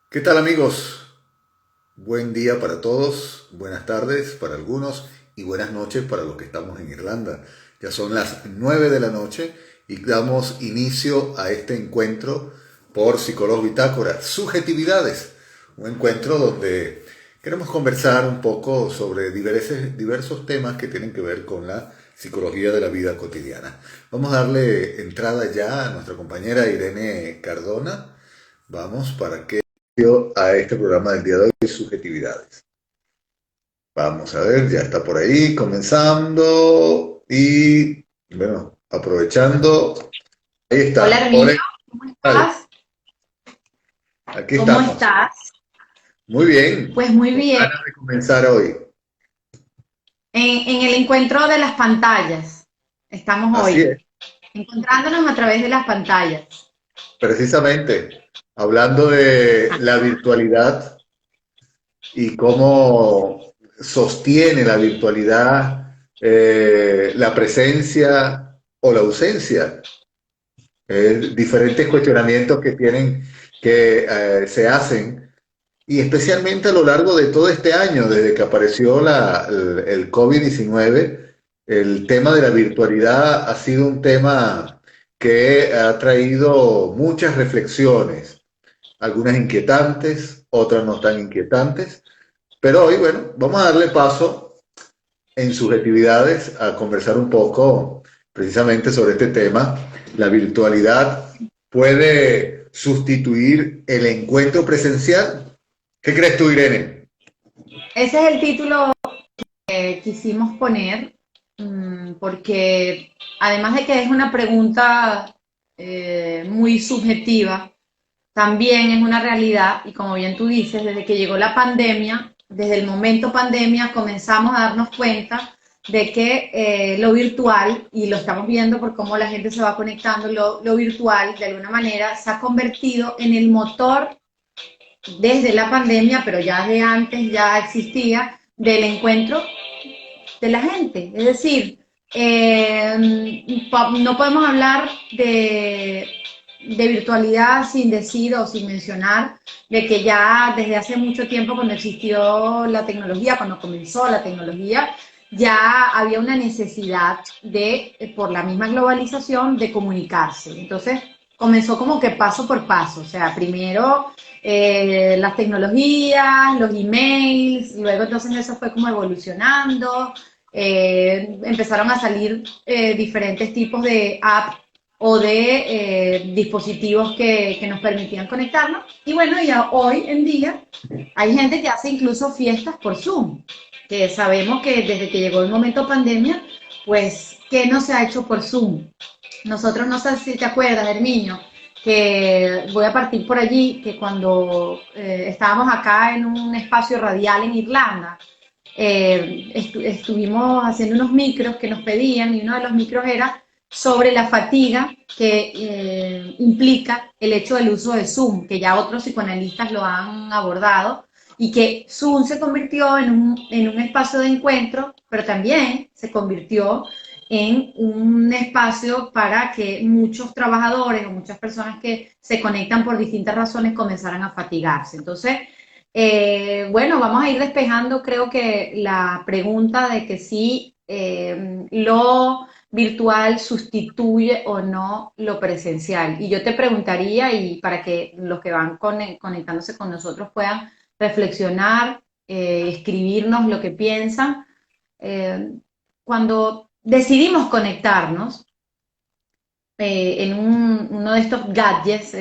¿Qué tal amigos? Buen día para todos, buenas tardes para algunos y buenas noches para los que estamos en Irlanda. Ya son las 9 de la noche y damos inicio a este encuentro por Psicólogos Bitácora, Subjetividades, un encuentro donde queremos conversar un poco sobre diversos temas que tienen que ver con la psicología de la vida cotidiana. Vamos a darle entrada ya a nuestra compañera Irene Cardona. Vamos para que a este programa del día de hoy, Subjetividades. Vamos a ver, ya está por ahí, comenzando y, bueno, aprovechando, ahí Hola está. Hola, Herminio, ¿cómo vale, estás? aquí ¿Cómo estamos. estás? Muy bien, Pues muy con bien. ganas de comenzar hoy. En el encuentro de las pantallas, estamos Así es, hoy, encontrándonos a través de las pantallas. precisamente, hablando de la virtualidad y cómo sostiene la virtualidad la presencia o la ausencia. Diferentes cuestionamientos que tienen, que se hacen, y especialmente a lo largo de todo este año, desde que apareció el COVID-19, el tema de la virtualidad ha sido un tema que ha traído muchas reflexiones, algunas inquietantes, otras no tan inquietantes, pero hoy, bueno, vamos a darle paso en subjetividades a conversar un poco precisamente sobre este tema. La virtualidad puede sustituir el encuentro presencial. ¿Qué crees tú, Irene? Ese es el título que quisimos poner, porque además de que es una pregunta muy subjetiva, también es una realidad, y como bien tú dices, desde que llegó la pandemia, desde el momento pandemia, comenzamos a darnos cuenta de que lo virtual, y lo estamos viendo por cómo la gente se va conectando, lo virtual de alguna manera se ha convertido en el motor desde la pandemia, pero ya de antes ya existía, del encuentro de la gente. Es decir, no podemos hablar de virtualidad sin decir o sin mencionar de que ya desde hace mucho tiempo cuando existió la tecnología, cuando comenzó la tecnología, ya había una necesidad de, por la misma globalización, de comunicarse. Entonces, comenzó como que paso por paso, o sea, primero las tecnologías, los emails, luego entonces eso fue como evolucionando, empezaron a salir diferentes tipos de apps o de dispositivos que nos permitían conectarnos. Y bueno, ya hoy en día hay gente que hace incluso fiestas por Zoom, que sabemos que desde que llegó el momento pandemia, pues, ¿qué no se ha hecho por Zoom? Nosotros, no sé si te acuerdas, Herminio, que voy a partir por allí, que cuando estábamos acá en un espacio radial en Irlanda, estuvimos haciendo unos micros que nos pedían y uno de los micros era sobre la fatiga que implica el hecho del uso de Zoom, que ya otros psicoanalistas lo han abordado, y que Zoom se convirtió en un espacio de encuentro, pero también se convirtió en un espacio para que muchos trabajadores o muchas personas que se conectan por distintas razones comenzaran a fatigarse. Entonces, bueno, vamos a ir despejando, creo que la pregunta de que si lo virtual sustituye o no lo presencial. Y yo te preguntaría, y para que los que van conectándose con nosotros puedan reflexionar, escribirnos lo que piensan, eh, cuando decidimos conectarnos, en uno de estos gadgets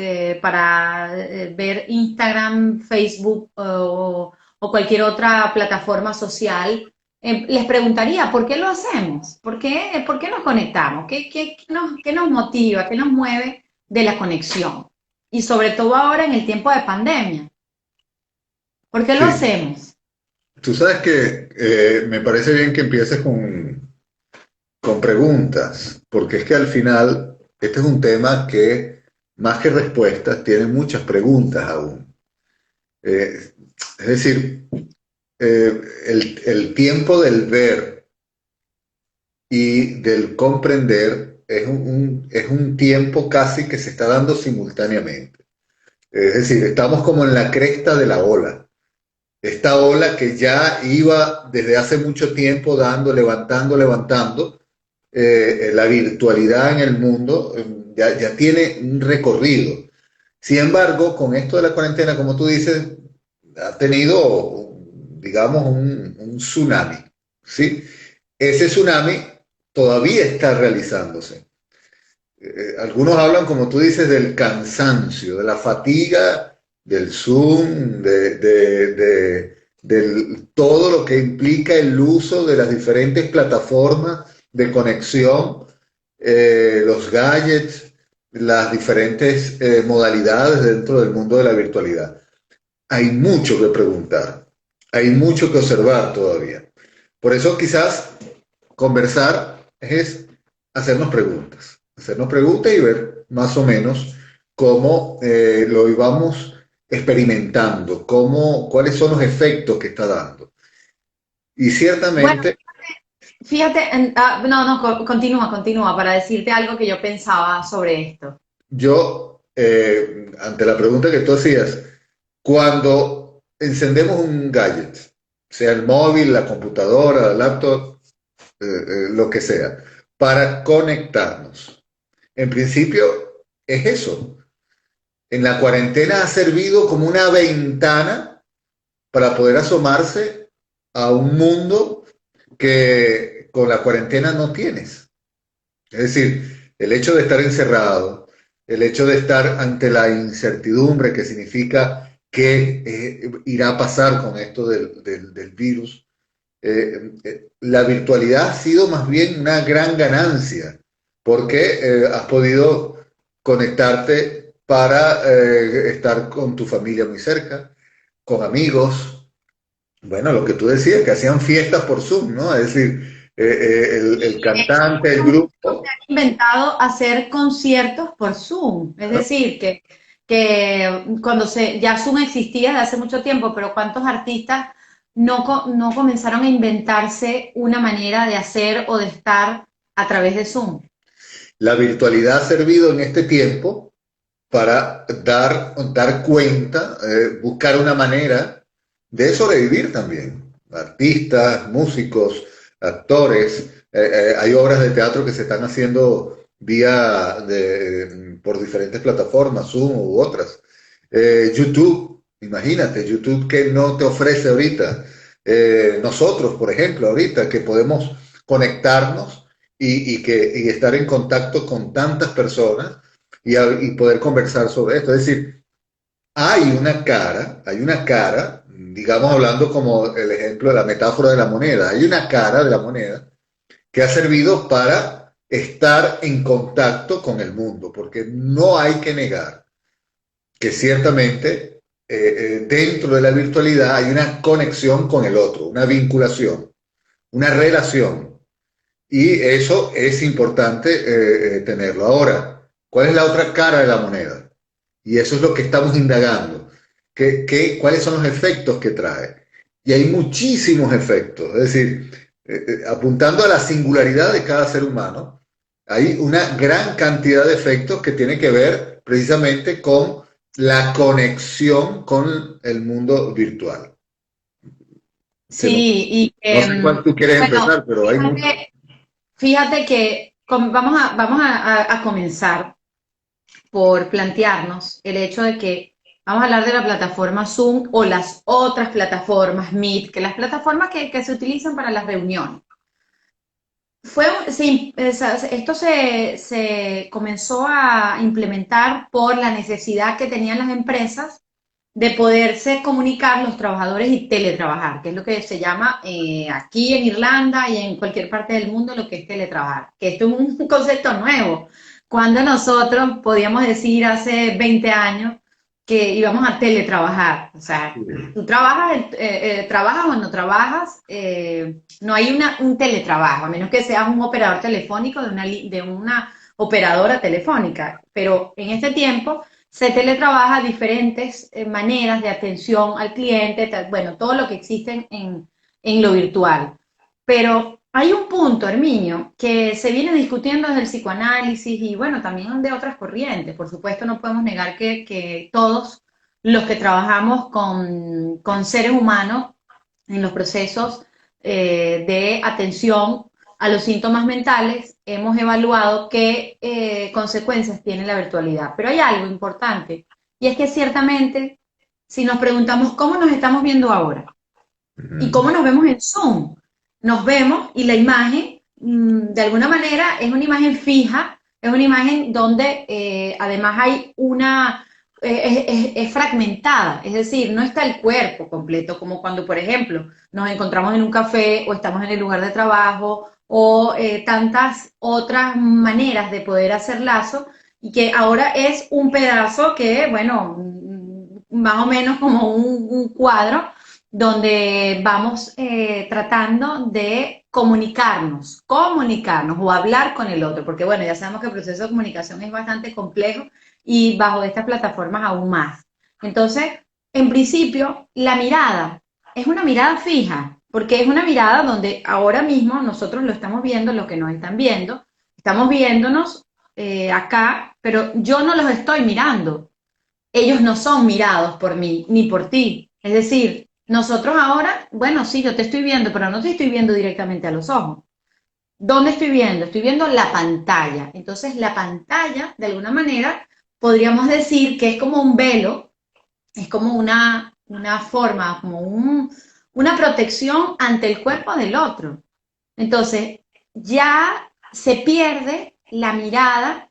para ver Instagram, Facebook o cualquier otra plataforma social, les preguntaría, ¿por qué lo hacemos? Por qué nos conectamos? Qué nos motiva? ¿Qué nos mueve de la conexión? Y sobre todo ahora en el tiempo de pandemia. ¿Por qué lo Sí, hacemos? tú sabes que me parece bien que empieces con preguntas, porque es que al final este es un tema que, más que respuestas, tiene muchas preguntas aún. Eh, es decir, el tiempo del ver y del comprender es un tiempo casi que se está dando simultáneamente. Es decir, estamos como en la cresta de la ola. Esta ola que ya iba desde hace mucho tiempo dando, levantando, levantando, la virtualidad en el mundo ya tiene un recorrido. Sin embargo, con esto de la cuarentena, como tú dices, ha tenido, digamos, un tsunami, ¿sí? Ese tsunami todavía está realizándose. Algunos hablan, como tú dices, del cansancio, de la fatiga, del Zoom, todo lo que implica el uso de las diferentes plataformas de conexión, los gadgets, las diferentes modalidades dentro del mundo de la virtualidad. Hay mucho que preguntar, hay mucho que observar todavía. Por eso quizás conversar es hacernos preguntas y ver más o menos cómo lo íbamos experimentando, cuáles son los efectos que está dando. Y Bueno, ciertamente fíjate, no, no, continúa, continúa, para decirte algo que yo pensaba sobre esto. yo, ante la pregunta que tú hacías, cuando encendemos un gadget, sea el móvil, la computadora, la laptop, lo que sea, para conectarnos, en principio es eso. En la cuarentena ha servido como una ventana para poder asomarse a un mundo que con la cuarentena no tienes. Es decir, el hecho de estar encerrado, el hecho de estar ante la incertidumbre que significa qué irá a pasar con esto del virus, la virtualidad ha sido más bien una gran ganancia porque has podido conectarte para estar con tu familia muy cerca, con amigos. Bueno, lo que tú decías, que hacían fiestas por Zoom, ¿no? Es decir, el cantante, el grupo. Inventado hacer conciertos por Zoom, es decir, que cuando ya Zoom existía desde hace mucho tiempo, pero ¿cuántos artistas no comenzaron a inventarse una manera de hacer o de estar a través de Zoom? La virtualidad ha servido en este tiempo para dar cuenta, buscar una manera de sobrevivir también. Artistas, músicos, actores, hay obras de teatro que se están haciendo por diferentes plataformas, Zoom u otras. YouTube, imagínate, YouTube que no te ofrece ahorita. Nosotros, por ejemplo, ahorita que podemos conectarnos y estar en contacto con tantas personas y poder conversar sobre esto. Es decir, hay una cara, digamos hablando como el ejemplo de la metáfora de la moneda, hay una cara de la moneda que ha servido para estar en contacto con el mundo, porque no hay que negar que ciertamente dentro de la virtualidad hay una conexión con el otro, una vinculación, una relación. Y eso es importante tenerlo. Ahora, ¿cuál es la otra cara de la moneda? Y eso es lo que estamos indagando. ¿Cuáles son los efectos que trae? Y hay muchísimos efectos. Es decir, apuntando a la singularidad de cada ser humano, hay una gran cantidad de efectos que tienen que ver precisamente con la conexión con el mundo virtual. Que no, Sí, y no sé cuál tú quieres bueno, empezar, pero hay mucho. fíjate que vamos a comenzar por plantearnos el hecho de que vamos a hablar de la plataforma Zoom o las otras plataformas Meet, que las plataformas que se utilizan para las reuniones. Esto se comenzó a implementar por la necesidad que tenían las empresas de poderse comunicar los trabajadores y teletrabajar, que es lo que se llama aquí en Irlanda y en cualquier parte del mundo lo que es teletrabajar, que esto es un concepto nuevo. Cuando nosotros podíamos decir hace 20 años que íbamos a teletrabajar, o sea, tú trabajas o no trabajas, no hay un teletrabajo, a menos que seas un operador telefónico de una operadora telefónica, pero en este tiempo se teletrabaja diferentes maneras de atención al cliente, bueno, todo lo que existe en lo virtual. Pero Hay un punto, Herminio, que se viene discutiendo desde el psicoanálisis y bueno, también de otras corrientes. Por supuesto, no podemos negar que todos los que trabajamos con seres humanos en los procesos de atención a los síntomas mentales, hemos evaluado qué consecuencias tiene la virtualidad. Pero hay algo importante, y es que ciertamente, si nos preguntamos cómo nos estamos viendo ahora y Ujú. cómo nos vemos en Zoom, nos vemos y la imagen, de alguna manera, es una imagen fija, es una imagen donde además hay una es fragmentada, es decir, no está el cuerpo completo, como cuando, por ejemplo, nos encontramos en un café o estamos en el lugar de trabajo o tantas otras maneras de poder hacer lazo y que ahora es un pedazo que, bueno, más o menos como un cuadro donde vamos tratando de comunicarnos o hablar con el otro, porque bueno, ya sabemos que el proceso de comunicación es bastante complejo y bajo estas plataformas aún más. Entonces, en principio, la mirada es una mirada fija, porque es una mirada donde ahora mismo nosotros lo estamos viendo, los que nos están viendo, estamos viéndonos acá, pero yo no los estoy mirando. Ellos no son mirados por mí ni por ti. Es decir, nosotros ahora, bueno, sí, yo te estoy viendo, pero no te estoy viendo directamente a los ojos. ¿Dónde estoy viendo? Estoy viendo la pantalla. Entonces, la pantalla, de alguna manera, podríamos decir que es como un velo, es como una forma, como una protección ante el cuerpo del otro. Entonces, ya se pierde la mirada,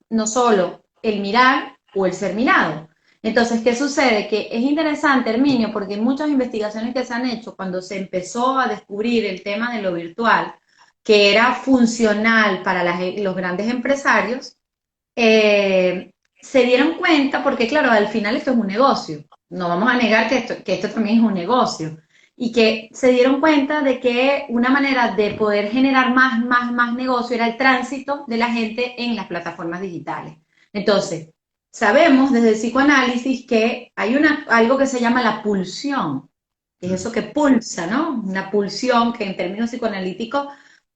no solo el mirar o el ser mirado. Entonces, ¿qué sucede? Que es interesante, Herminio, porque en muchas investigaciones que se han hecho, cuando se empezó a descubrir el tema de lo virtual, que era funcional para los grandes empresarios, se dieron cuenta, porque claro, al final esto es un negocio, no vamos a negar que esto también es un negocio, y que se dieron cuenta de que una manera de poder generar más negocio era el tránsito de la gente en las plataformas digitales. Entonces, sabemos desde el psicoanálisis que hay algo que se llama la pulsión, que es eso que pulsa, ¿no? Una pulsión que en términos psicoanalíticos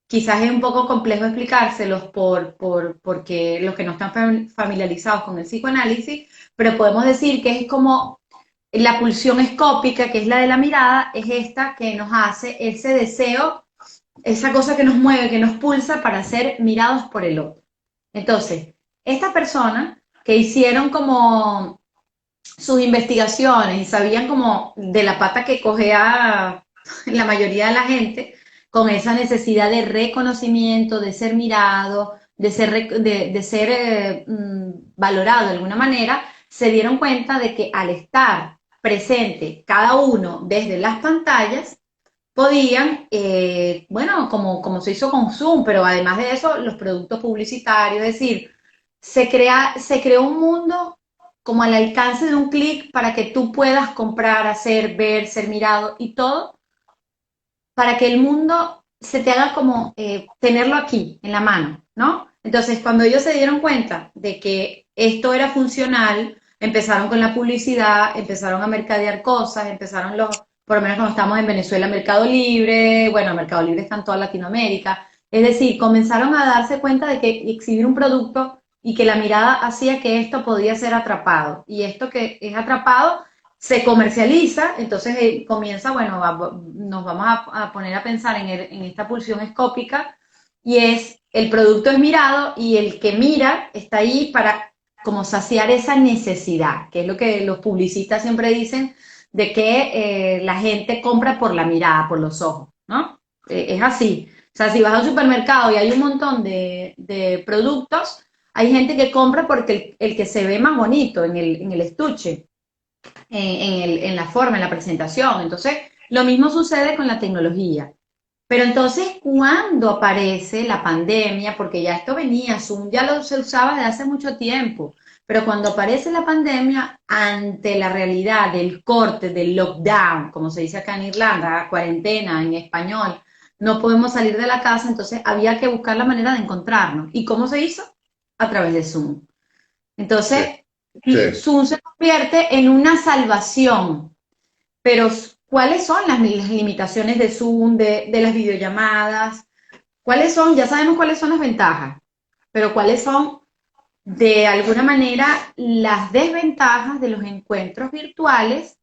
quizás es un poco complejo explicárselos porque los que no están familiarizados con el psicoanálisis, pero podemos decir que es como la pulsión escópica, que es la de la mirada, es esta que nos hace ese deseo, esa cosa que nos mueve, que nos pulsa para ser mirados por el otro. Entonces, estas personas que hicieron como sus investigaciones y sabían como de la pata que cogea la mayoría de la gente, con esa necesidad de reconocimiento, de ser mirado, de ser valorado de alguna manera, se dieron cuenta de que al estar presente cada uno desde las pantallas, podían, bueno, como se hizo con Zoom, pero además de eso, los productos publicitarios, es decir, se creó un mundo como al alcance de un clic para que tú puedas comprar, hacer, ver, ser mirado y todo, para que el mundo se te haga como tenerlo aquí, en la mano, ¿no? Entonces, cuando ellos se dieron cuenta de que esto era funcional, empezaron con la publicidad, empezaron a mercadear cosas, empezaron por lo menos cuando estamos en Venezuela, Mercado Libre, bueno, Mercado Libre está en toda Latinoamérica, es decir, comenzaron a darse cuenta de que exhibir un producto y que la mirada hacía que esto podía ser atrapado, y esto que es atrapado se comercializa, entonces comienza, bueno, nos vamos a poner a pensar en esta pulsión escópica y es, el producto es mirado y el que mira está ahí para como saciar esa necesidad, que es lo que los publicistas siempre dicen, de que la gente compra por la mirada, por los ojos, ¿no? Es así. O sea, si vas al supermercado y hay un montón de productos, hay gente que compra porque el que se ve más bonito en el estuche en la forma, en la presentación. Entonces, lo mismo sucede con la tecnología. Pero entonces, cuando aparece la pandemia, porque ya esto venía, Zoom ya lo se usaba desde hace mucho tiempo, pero cuando aparece la pandemia, ante la realidad del corte, del lockdown, como se dice acá en Irlanda, cuarentena en español, no podemos salir de la casa, entonces había que buscar la manera de encontrarnos. ¿Y cómo se hizo? A través de Zoom. Sí, Entonces, sí. Zoom se convierte en una salvación, pero ¿cuáles son las limitaciones de Zoom, de las videollamadas? ¿Cuáles son? Ya sabemos cuáles son las ventajas, pero ¿cuáles son de alguna manera las desventajas de los encuentros virtuales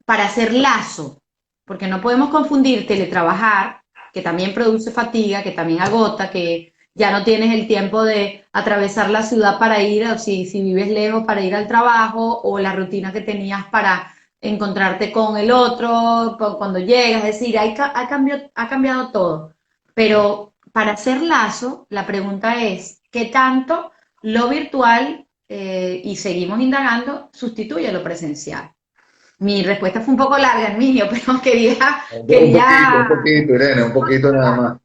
para hacer lazo? Porque no podemos confundir teletrabajar, que también produce fatiga, que también agota, que ya no tienes el tiempo de atravesar la ciudad para ir, o si vives lejos, para ir al trabajo, o la rutina que tenías para encontrarte con el otro cuando llegas. Es decir, ha cambiado todo. Pero para hacer lazo, la pregunta es, ¿qué tanto lo virtual, y seguimos indagando, sustituye lo presencial? Mi respuesta fue un poco larga, Emilio, pero Un quería. poquito, Irene, un poquito nada más.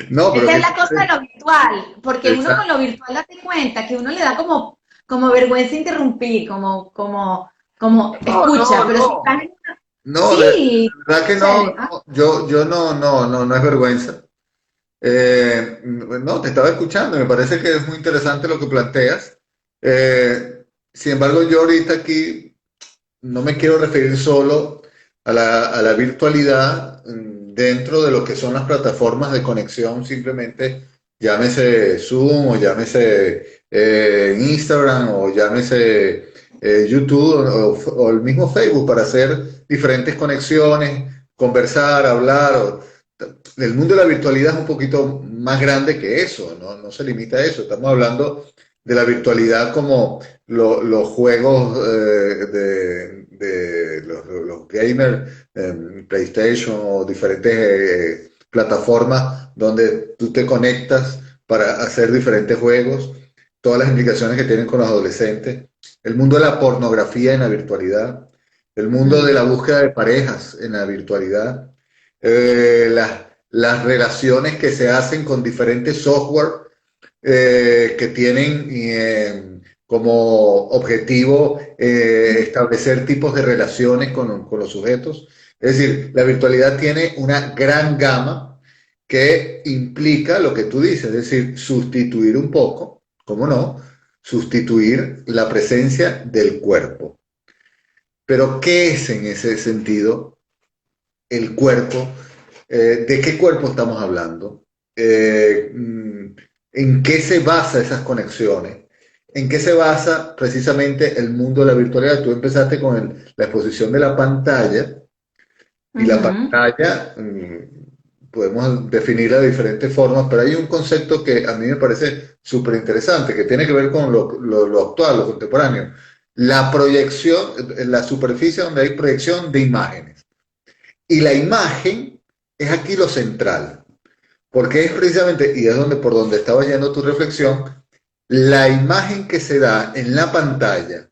No, pero Esa que es la cosa de lo virtual, porque uno con exacto. lo virtual date cuenta que uno le da como vergüenza interrumpir, como No, escucha, no, pero si estás no. en una. No, de Sí, verdad que no, sucede. Ah, no, yo no es vergüenza. No, te estaba escuchando, me parece que es muy interesante lo que planteas. Sin embargo, yo ahorita aquí no me quiero referir solo a la virtualidad dentro de lo que son las plataformas de conexión, simplemente llámese Zoom o llámese Instagram o llámese YouTube o el mismo Facebook para hacer diferentes conexiones, conversar, hablar. El mundo de la virtualidad es un poquito más grande que eso, ¿no? No se limita a eso. Estamos hablando de la virtualidad como los juegos de los gamers, PlayStation o diferentes plataformas donde tú te conectas para hacer diferentes juegos, todas las implicaciones que tienen con los adolescentes, el mundo de la pornografía en la virtualidad, el mundo de la mm, búsqueda de parejas en la virtualidad, las relaciones que se hacen con diferentes software que tienen como objetivo establecer tipos de relaciones con los sujetos. Es decir, la virtualidad tiene una gran gama que implica lo que tú dices, es decir, sustituir un poco, ¿cómo no? Sustituir la presencia del cuerpo. Pero, ¿qué es en ese sentido el cuerpo? ¿De qué cuerpo estamos hablando? ¿En qué se basa esas conexiones? ¿En qué se basa precisamente el mundo de la virtualidad? Tú empezaste con la exposición de la pantalla y la ujú, pantalla podemos definirla de diferentes formas, pero hay un concepto que a mí me parece súper interesante, que tiene que ver con lo actual, lo contemporáneo. La proyección, la superficie donde hay proyección de imágenes. Y la imagen es aquí lo central, porque es precisamente, y es donde por donde estaba yendo tu reflexión, la imagen que se da en la pantalla,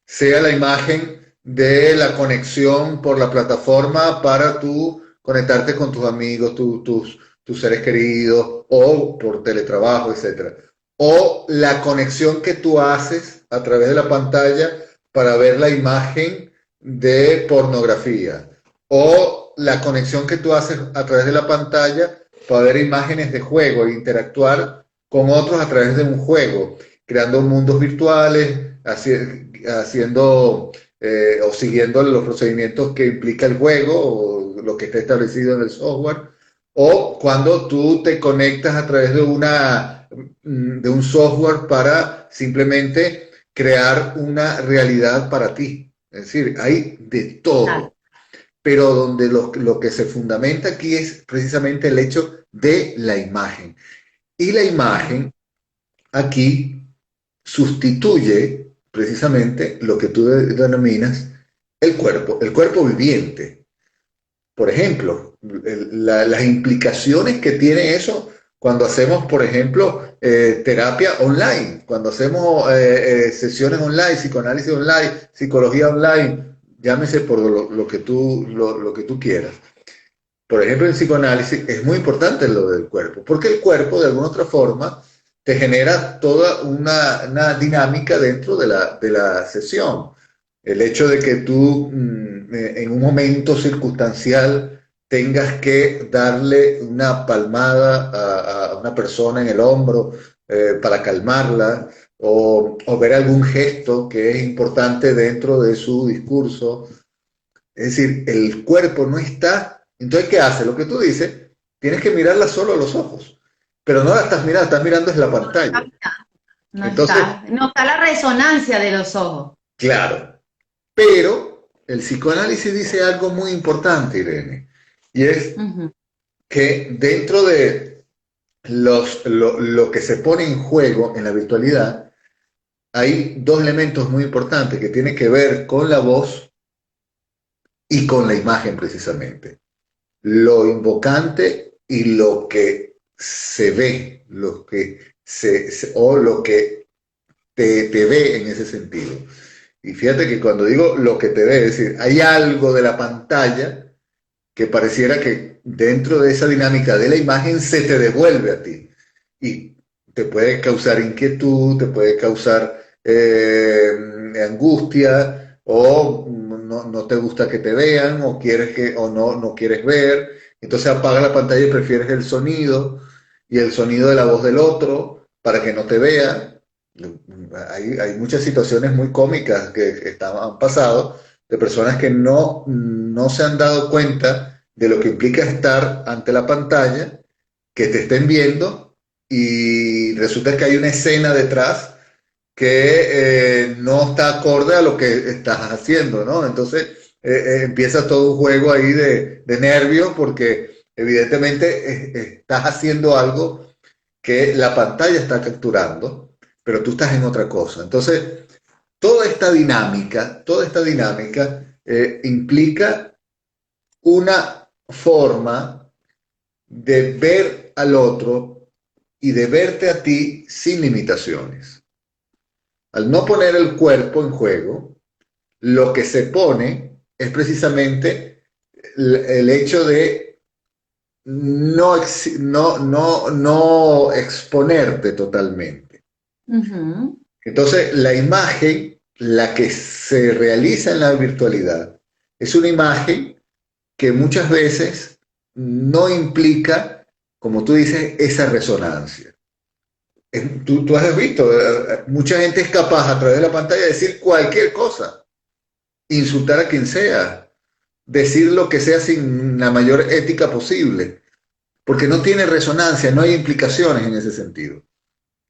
sea la imagen de la conexión por la plataforma para tú conectarte con tus amigos, tus seres queridos, o por teletrabajo, etcétera. O la conexión que tú haces a través de la pantalla para ver la imagen de pornografía. O la conexión que tú haces a través de la pantalla para ver imágenes de juego e interactuar con otros a través de un juego, creando mundos virtuales, haciendo o siguiendo los procedimientos que implica el juego o lo que está establecido en el software, o cuando tú te conectas a través de un software para simplemente crear una realidad para ti. Es decir, hay de claro, todo, pero donde lo que se fundamenta aquí es precisamente el hecho de la imagen. Y la claro. imagen aquí sustituye precisamente lo que tú denominas el cuerpo viviente. Por ejemplo, las implicaciones que tiene eso cuando hacemos, por ejemplo, terapia online, cuando hacemos sesiones online, psicoanálisis online, psicología online, llámese por lo que tú quieras. Por ejemplo, en psicoanálisis es muy importante lo del cuerpo, porque el cuerpo de alguna otra forma te genera toda una dinámica dentro de la sesión. El hecho de que tú en un momento circunstancial tengas que darle una palmada a una persona en el hombro para calmarla o ver algún gesto que es importante dentro de su discurso. Es decir, el cuerpo no está. Entonces, ¿qué hace? Lo que tú dices, tienes que mirarla solo a los ojos, pero no la estás mirando es la pantalla. Entonces, No está la resonancia de los ojos. claro, pero el psicoanálisis dice algo muy importante, Irene, y es Ujú, que dentro de lo que se pone en juego en la virtualidad, hay dos elementos muy importantes que tienen que ver con la voz y con la imagen precisamente. Lo invocante y lo que se ve, o lo que te ve en ese sentido. Y fíjate que cuando digo lo que te ve, es decir, hay algo de la pantalla que pareciera que dentro de esa dinámica de la imagen se te devuelve a ti. Y te puede causar inquietud, te puede causar angustia, o no te gusta que te vean, o quieres o no quieres ver. Entonces apaga la pantalla y prefieres el sonido y el sonido de la voz del otro para que no te vea. Hay muchas situaciones muy cómicas que han pasado de personas que no se han dado cuenta de lo que implica estar ante la pantalla, que te estén viendo y resulta que hay una escena detrás que no está acorde a lo que estás haciendo, ¿no? Entonces empieza todo un juego ahí de nervios porque evidentemente estás haciendo algo que la pantalla está capturando, pero tú estás en otra cosa. Entonces, toda esta dinámica implica una forma de ver al otro y de verte a ti sin limitaciones. Al no poner el cuerpo en juego, lo que se pone es precisamente el hecho de no exponerte totalmente. ujú. Entonces, la imagen, la que se realiza en la virtualidad, es una imagen que muchas veces no implica, como tú dices, esa resonancia. Tú has visto, mucha gente es capaz a través de la pantalla de decir cualquier cosa, insultar a quien sea, decir lo que sea sin la mayor ética posible, porque no tiene resonancia, no hay implicaciones en ese sentido.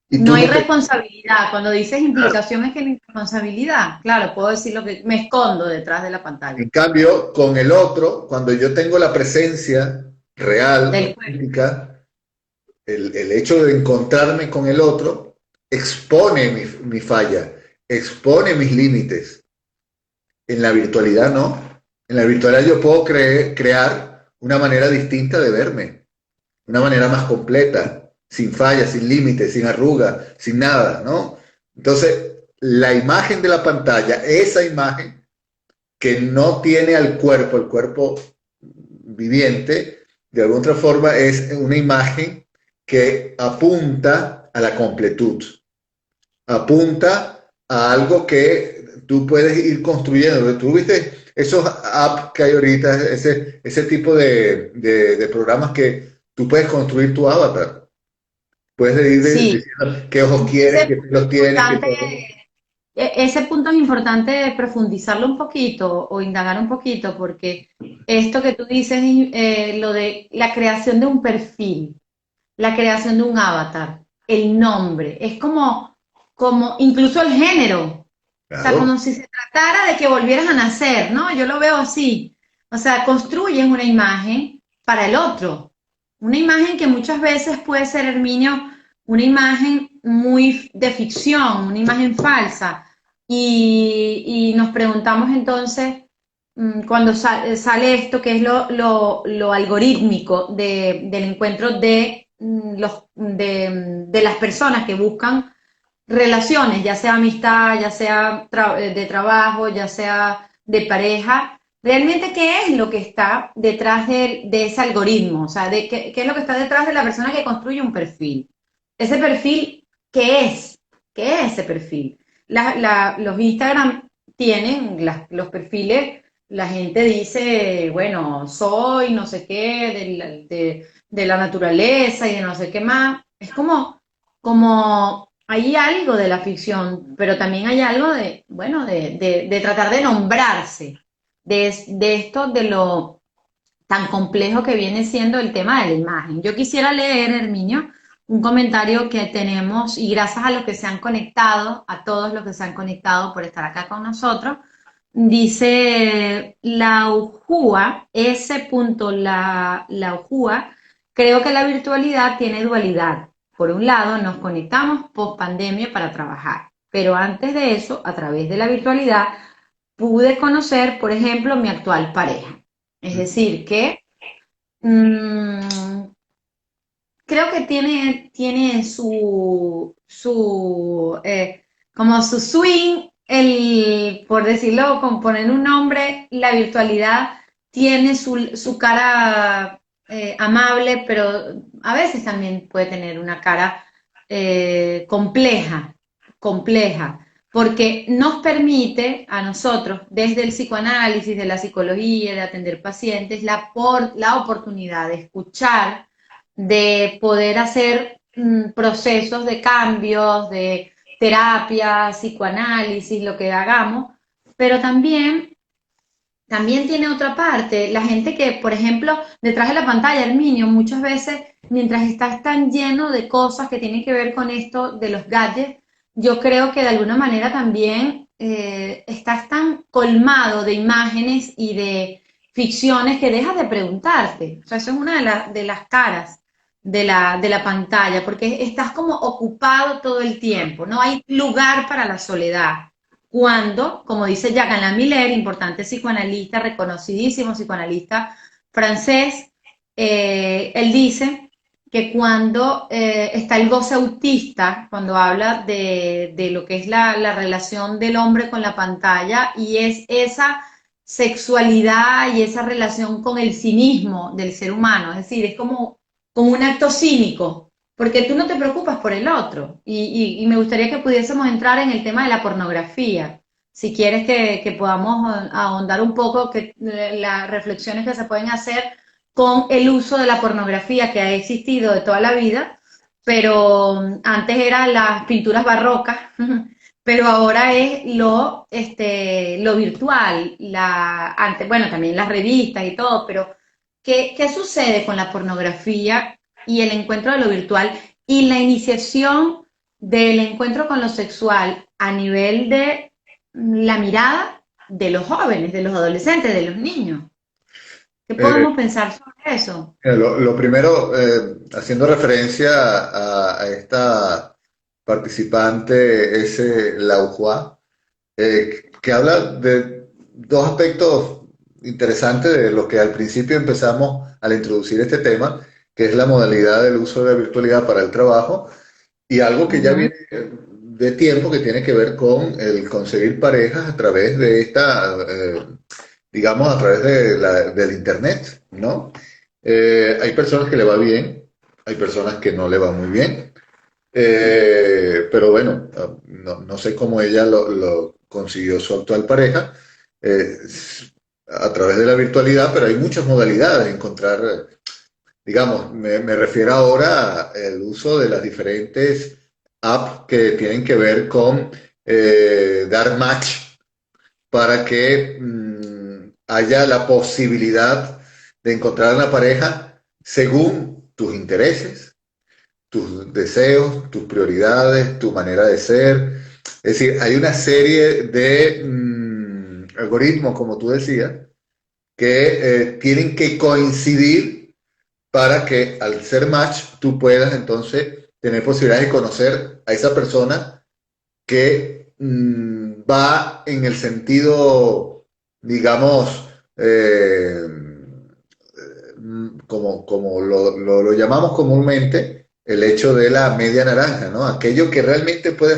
Y No tú hay no te... responsabilidad. Cuando dices implicación es que la responsabilidad, claro, puedo decir lo que me escondo detrás de la pantalla, En cambio, con el otro, cuando yo tengo la presencia real, del cuerpo. auténtica, el hecho de encontrarme con el otro expone mi falla, expone mis límites. En la virtualidad no. En la virtualidad yo puedo crear una manera distinta de verme, una manera más completa, sin fallas, sin límites, sin arrugas, sin nada, ¿no? Entonces, la imagen de la pantalla, esa imagen que no tiene al cuerpo, el cuerpo viviente, de alguna otra forma es una imagen que apunta a la completud, apunta a algo que tú puedes ir construyendo. Tú viste esos apps que hay ahorita, ese tipo de programas que tú puedes construir tu avatar. Puedes ir Sí, diciendo qué ojos quieres, ese qué punto pelos es tienes, qué importante, todo. ese punto es importante profundizarlo un poquito o indagar un poquito, porque esto que tú dices, lo de la creación de un perfil, la creación de un avatar, el nombre, es como incluso el género. O sea, Claro, como si se tratara de que volvieras a nacer, ¿no? Yo lo veo así. O sea, construyes una imagen para el otro. Una imagen que muchas veces puede ser, Herminio, una imagen muy de ficción, una imagen falsa. Y nos preguntamos entonces, cuando sale esto, que es lo algorítmico del encuentro de las personas que buscan relaciones, ya sea amistad, ya sea de trabajo, ya sea de pareja, realmente qué es lo que está detrás de ese algoritmo, o sea, qué es lo que está detrás de la persona que construye un perfil. Ese perfil, ¿qué es? ¿Qué es ese perfil? Los Instagram tienen los perfiles, la gente dice, bueno, soy no sé qué, de la naturaleza y de no sé qué más. Es como hay algo de la ficción, pero también hay algo de, bueno, de tratar de nombrarse, de esto tan complejo que viene siendo el tema de la imagen. Yo quisiera leer, Herminio, un comentario que tenemos y gracias a los que se han conectado, a todos los que se han conectado por estar acá con nosotros, dice la UJUA, la UJUA, creo que la virtualidad tiene dualidad. Por un lado, nos conectamos post pandemia para trabajar, pero antes de eso, a través de la virtualidad, pude conocer, por ejemplo, mi actual pareja. Es decir, que mmm, creo que tiene como su swing, por decirlo, con poner un nombre, la virtualidad tiene su cara amable, pero a veces también puede tener una cara compleja, porque nos permite a nosotros, desde el psicoanálisis, de la psicología, de atender pacientes, la oportunidad de escuchar, de poder hacer procesos de cambios, de terapia, psicoanálisis, lo que hagamos, pero también tiene otra parte, la gente que, por ejemplo, detrás de la pantalla, Herminio, muchas veces, mientras estás tan lleno de cosas que tienen que ver con esto de los gadgets, yo creo que de alguna manera también estás tan colmado de imágenes y de ficciones que dejas de preguntarte. O sea, eso es una de las caras de la pantalla, porque estás como ocupado todo el tiempo, no hay lugar para la soledad. Cuando, como dice Jacques Lamiller, importante psicoanalista, reconocidísimo psicoanalista francés, él dice que cuando está el goce autista, cuando habla de lo que es la relación del hombre con la pantalla, y es esa sexualidad y esa relación con el cinismo del ser humano, es decir, es como un acto cínico, porque tú no te preocupas por el otro. Y me gustaría que pudiésemos entrar en el tema de la pornografía. Si quieres que podamos ahondar un poco las reflexiones que se pueden hacer con el uso de la pornografía que ha existido de toda la vida, pero antes eran las pinturas barrocas, pero ahora es lo virtual, bueno, también las revistas y todo, pero ¿qué sucede con la pornografía y el encuentro de lo virtual y la iniciación del encuentro con lo sexual a nivel de la mirada de los jóvenes, de los adolescentes, de los niños? ¿Qué Eh, podemos pensar sobre eso? lo primero, haciendo referencia a esta participante, ese Laujua, que habla de dos aspectos interesantes de lo que al principio empezamos al introducir este tema, que es la modalidad del uso de la virtualidad para el trabajo y algo que ya Ujú. viene de tiempo que tiene que ver con el conseguir parejas a través de digamos, a través del Internet, ¿no? Hay personas que le va bien, hay personas que no le va muy bien, pero bueno, no sé cómo ella lo consiguió su actual pareja eh, a través de la virtualidad, pero hay muchas modalidades de encontrar, digamos, me refiero ahora al uso de las diferentes apps que tienen que ver con dar match para que haya la posibilidad de encontrar una pareja según tus intereses, tus deseos, tus prioridades, tu manera de ser. Es decir, hay una serie de algoritmos, como tú decías, que tienen que coincidir para que al ser match tú puedas entonces tener posibilidades de conocer a esa persona que va en el sentido, digamos, como lo llamamos comúnmente, el hecho de la media naranja, ¿no? Aquello que realmente puede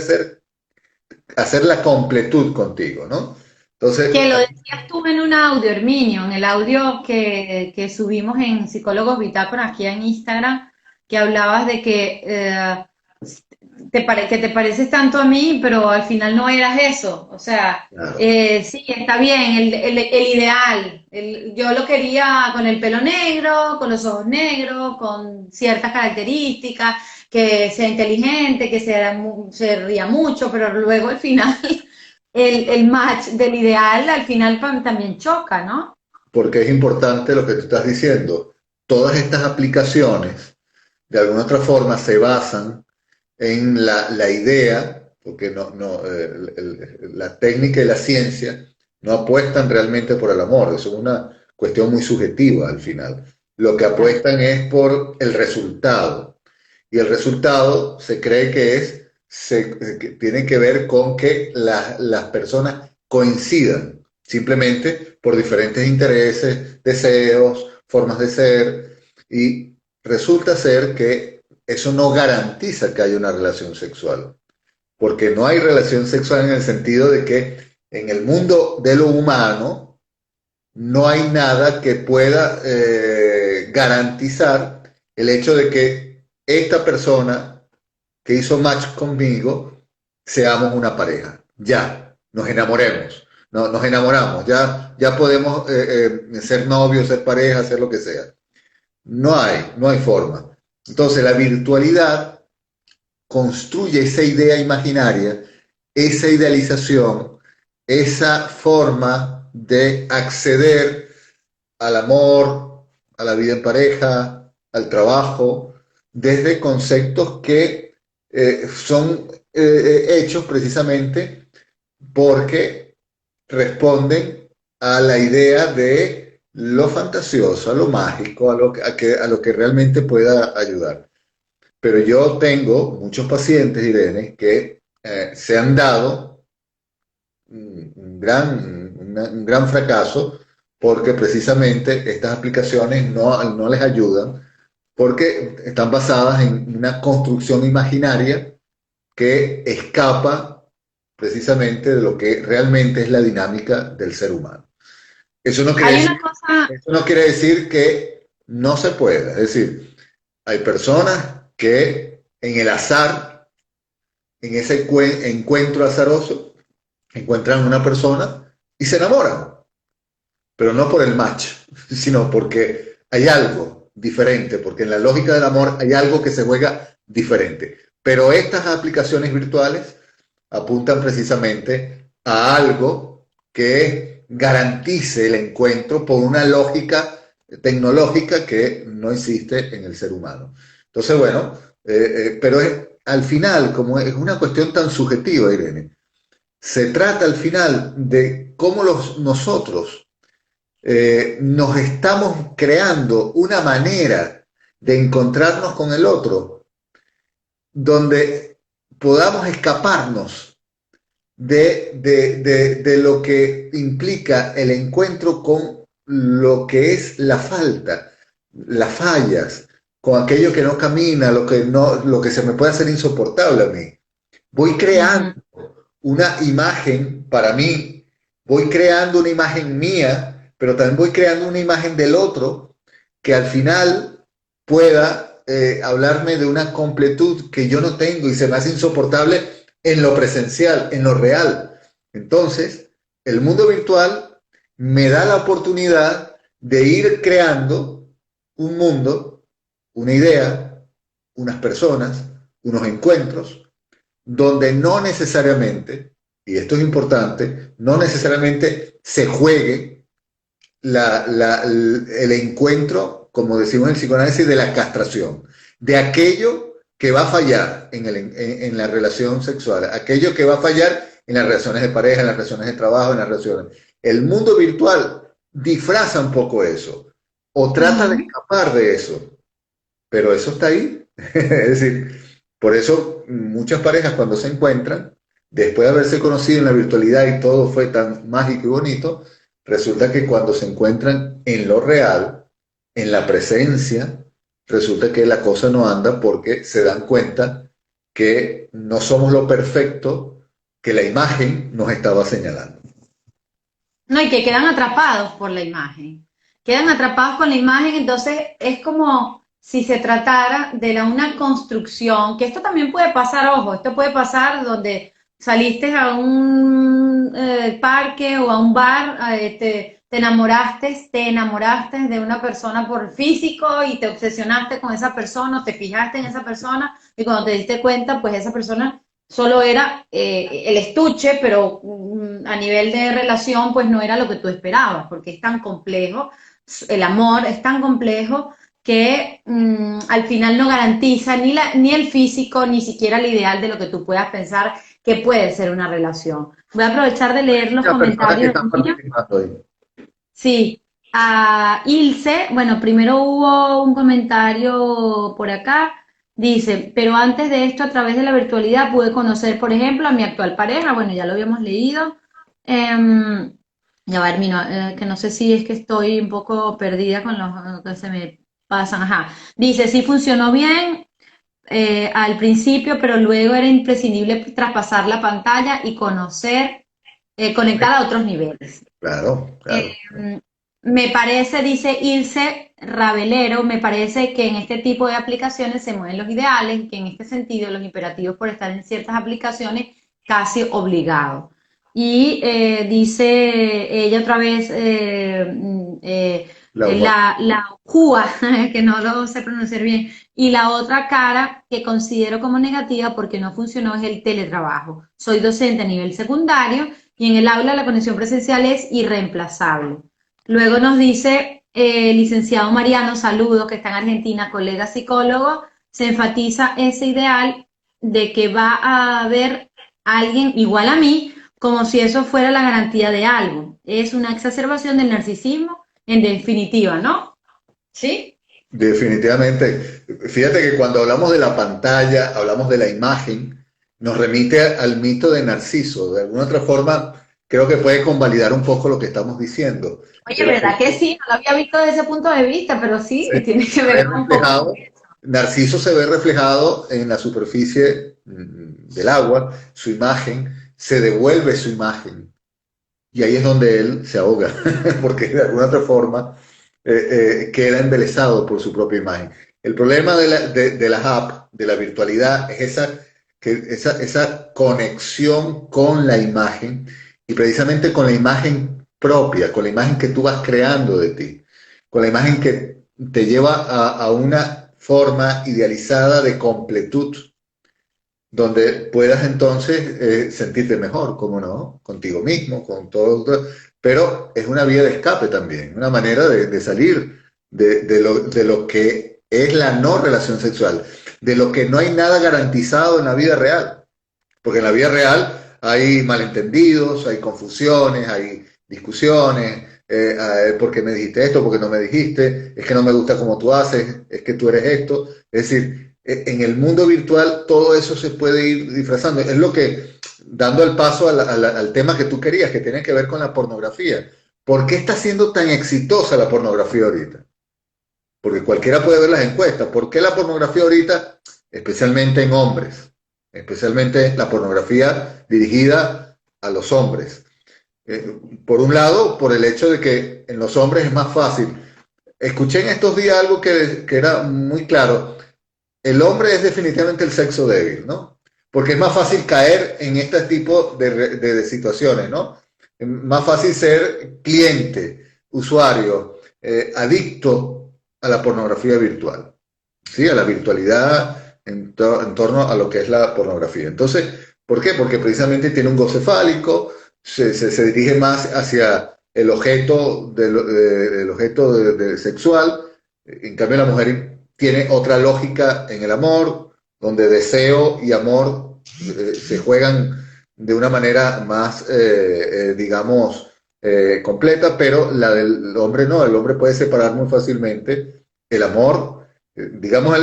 hacer la completud contigo, ¿no? Entonces, Que lo decías tú en un audio, Herminio, en el audio que subimos en Psicólogos Bitácora aquí en Instagram, que hablabas de que que te pareces tanto a mí, pero al final no eras eso. O sea, claro, sí, está bien, el ideal. Yo lo quería con el pelo negro, con los ojos negros, con ciertas características, que sea inteligente, que se ría mucho, pero luego al final el match del ideal al final también choca, ¿no? porque es importante lo que tú estás diciendo. Todas estas aplicaciones, de alguna otra forma, se basan en la idea, porque la técnica y la ciencia no apuestan realmente por el amor, eso es una cuestión muy subjetiva al final. Lo que Claro. apuestan es por el resultado. Y el resultado se cree que tiene que ver con que las personas coincidan, simplemente por diferentes intereses, deseos, formas de ser, y resulta ser que eso no garantiza que haya una relación sexual, porque no hay relación sexual en el sentido de que en el mundo de lo humano no hay nada que pueda garantizar el hecho de que esta persona que hizo match conmigo seamos una pareja. Ya, nos enamoremos. No, nos enamoramos, ya podemos ser novios, ser pareja, hacer lo que sea. No hay forma. Entonces la virtualidad construye esa idea imaginaria, esa idealización, esa forma de acceder al amor, a la vida en pareja, al trabajo, desde conceptos que son hechos precisamente porque responden a la idea de lo fantasioso, a lo mágico, a lo que realmente pueda ayudar. Pero yo tengo muchos pacientes, Irene, que se han dado un gran fracaso porque precisamente estas aplicaciones no les ayudan porque están basadas en una construcción imaginaria que escapa precisamente de lo que realmente es la dinámica del ser humano. Eso no quiere Hay decir, una cosa, eso no quiere decir que no se pueda. Es decir, hay personas que en el azar, en ese encuentro azaroso, encuentran una persona y se enamoran, pero no por el match, sino porque hay algo diferente, porque en la lógica del amor hay algo que se juega diferente. Pero estas aplicaciones virtuales apuntan precisamente a algo que garantice el encuentro por una lógica tecnológica que no existe en el ser humano. Entonces, bueno, pero al final, como es una cuestión tan subjetiva, Irene, se trata al final de cómo nosotros nos estamos creando una manera de encontrarnos con el otro donde podamos escaparnos de lo que implica el encuentro con lo que es la falta, las fallas, con aquello que no camina, lo que se me puede hacer insoportable a mí. Voy creando ujú, una imagen para mí, voy creando una imagen mía, pero también voy creando una imagen del otro que al final pueda hablarme de una completud que yo no tengo y se me hace insoportable en lo presencial, en lo real. Entonces, el mundo virtual me da la oportunidad de ir creando un mundo, una idea, unas personas, unos encuentros donde no necesariamente, y esto es importante, no necesariamente se juegue el encuentro, como decimos en el psicoanálisis, de la castración, de aquello que va a fallar en la relación sexual, aquello que va a fallar en las relaciones de pareja, en las relaciones de trabajo, en las relaciones. El mundo virtual disfraza un poco eso, o trata de ujú. escapar de eso, pero eso está ahí. Es decir, por eso muchas parejas cuando se encuentran, después de haberse conocido en la virtualidad y todo fue tan mágico y bonito, resulta que cuando se encuentran en lo real, en la presencia, resulta que la cosa no anda porque se dan cuenta que no somos lo perfecto que la imagen nos estaba señalando. No, y que quedan atrapados por la imagen. Quedan atrapados con la imagen, entonces es como si se tratara de una construcción, que esto también puede pasar, ojo, esto puede pasar donde saliste a un parque o a un bar, te enamoraste de una persona por físico y te obsesionaste con esa persona, te fijaste en esa persona y cuando te diste cuenta, pues esa persona solo era el estuche, pero a nivel de relación, pues no era lo que tú esperabas, porque es tan complejo, el amor es tan complejo que al final no garantiza ni el físico, ni siquiera el ideal de lo que tú puedas pensar que puede ser una relación. Voy a aprovechar de leer los Muchas personas que comentarios están niños. participando ahí. Sí, a Ilse, bueno, primero hubo un comentario por acá, dice, pero antes de esto, a través de la virtualidad pude conocer, por ejemplo, a mi actual pareja, bueno, ya lo habíamos leído. Em, ya va, Hermino, que no sé si es que estoy un poco perdida con los que se me pasan, ajá. Dice, sí funcionó bien al principio, pero luego era imprescindible traspasar la pantalla y conocer, conectar a otros niveles. Claro, Eh, claro. Me parece, dice Ilse Rabelero, me parece que en este tipo de aplicaciones se mueven los ideales y que en este sentido los imperativos por estar en ciertas aplicaciones casi obligados. Y dice ella otra vez, La UA. la UJUA, que no lo sé pronunciar bien, y la otra cara que considero como negativa porque no funcionó es el teletrabajo. Soy docente a nivel secundario y en el aula la conexión presencial es irreemplazable. Luego nos dice licenciado Mariano, saludos, que está en Argentina, colega psicólogo, se enfatiza ese ideal de que va a haber alguien igual a mí, como si eso fuera la garantía de algo. Es una exacerbación del narcisismo, en definitiva, ¿no? ¿Sí? Definitivamente. Fíjate que cuando hablamos de la pantalla, hablamos de la imagen, nos remite al mito de Narciso. De alguna otra forma, creo que puede convalidar un poco lo que estamos diciendo. Oye, El ¿verdad que asunto sí? No lo había visto desde ese punto de vista, pero sí, se tiene que ve ver un poco con reflejado, eso. Narciso se ve reflejado en la superficie del agua, su imagen, se devuelve su imagen. Y ahí es donde él se ahoga, porque de alguna otra forma queda embelesado por su propia imagen. El problema de las apps, de la virtualidad, es esa conexión con la imagen y precisamente con la imagen propia, con la imagen que tú vas creando de ti, con la imagen que te lleva a una forma idealizada de completud donde puedas entonces sentirte mejor, ¿cómo no? Contigo mismo, con todo, pero es una vía de escape también, una manera de salir de lo que es la no relación sexual, de lo que no hay nada garantizado en la vida real, porque en la vida real hay malentendidos, hay confusiones, hay discusiones, porque me dijiste esto, porque no me dijiste, es que no me gusta como tú haces, es que tú eres esto, es decir, en el mundo virtual todo eso se puede ir disfrazando. Es lo que, dando el paso al tema que tú querías, que tiene que ver con la pornografía. ¿Por qué está siendo tan exitosa la pornografía ahorita? Porque cualquiera puede ver las encuestas. ¿Por qué la pornografía ahorita, especialmente en hombres, especialmente la pornografía dirigida a los hombres? Por un lado, por el hecho de que en los hombres es más fácil. Escuché en estos días algo que era muy claro. El hombre es definitivamente el sexo débil, ¿no? Porque es más fácil caer en este tipo de situaciones, ¿no? Es más fácil ser cliente, usuario, adicto a la pornografía virtual, ¿sí? A la virtualidad en torno a lo que es la pornografía. Entonces, ¿por qué? Porque precisamente tiene un goce fálico, se dirige más hacia el objeto, el objeto sexual, en cambio la mujer tiene otra lógica en el amor, donde deseo y amor se juegan de una manera más, digamos, completa, pero la del hombre no, el hombre puede separar muy fácilmente el amor, digamos,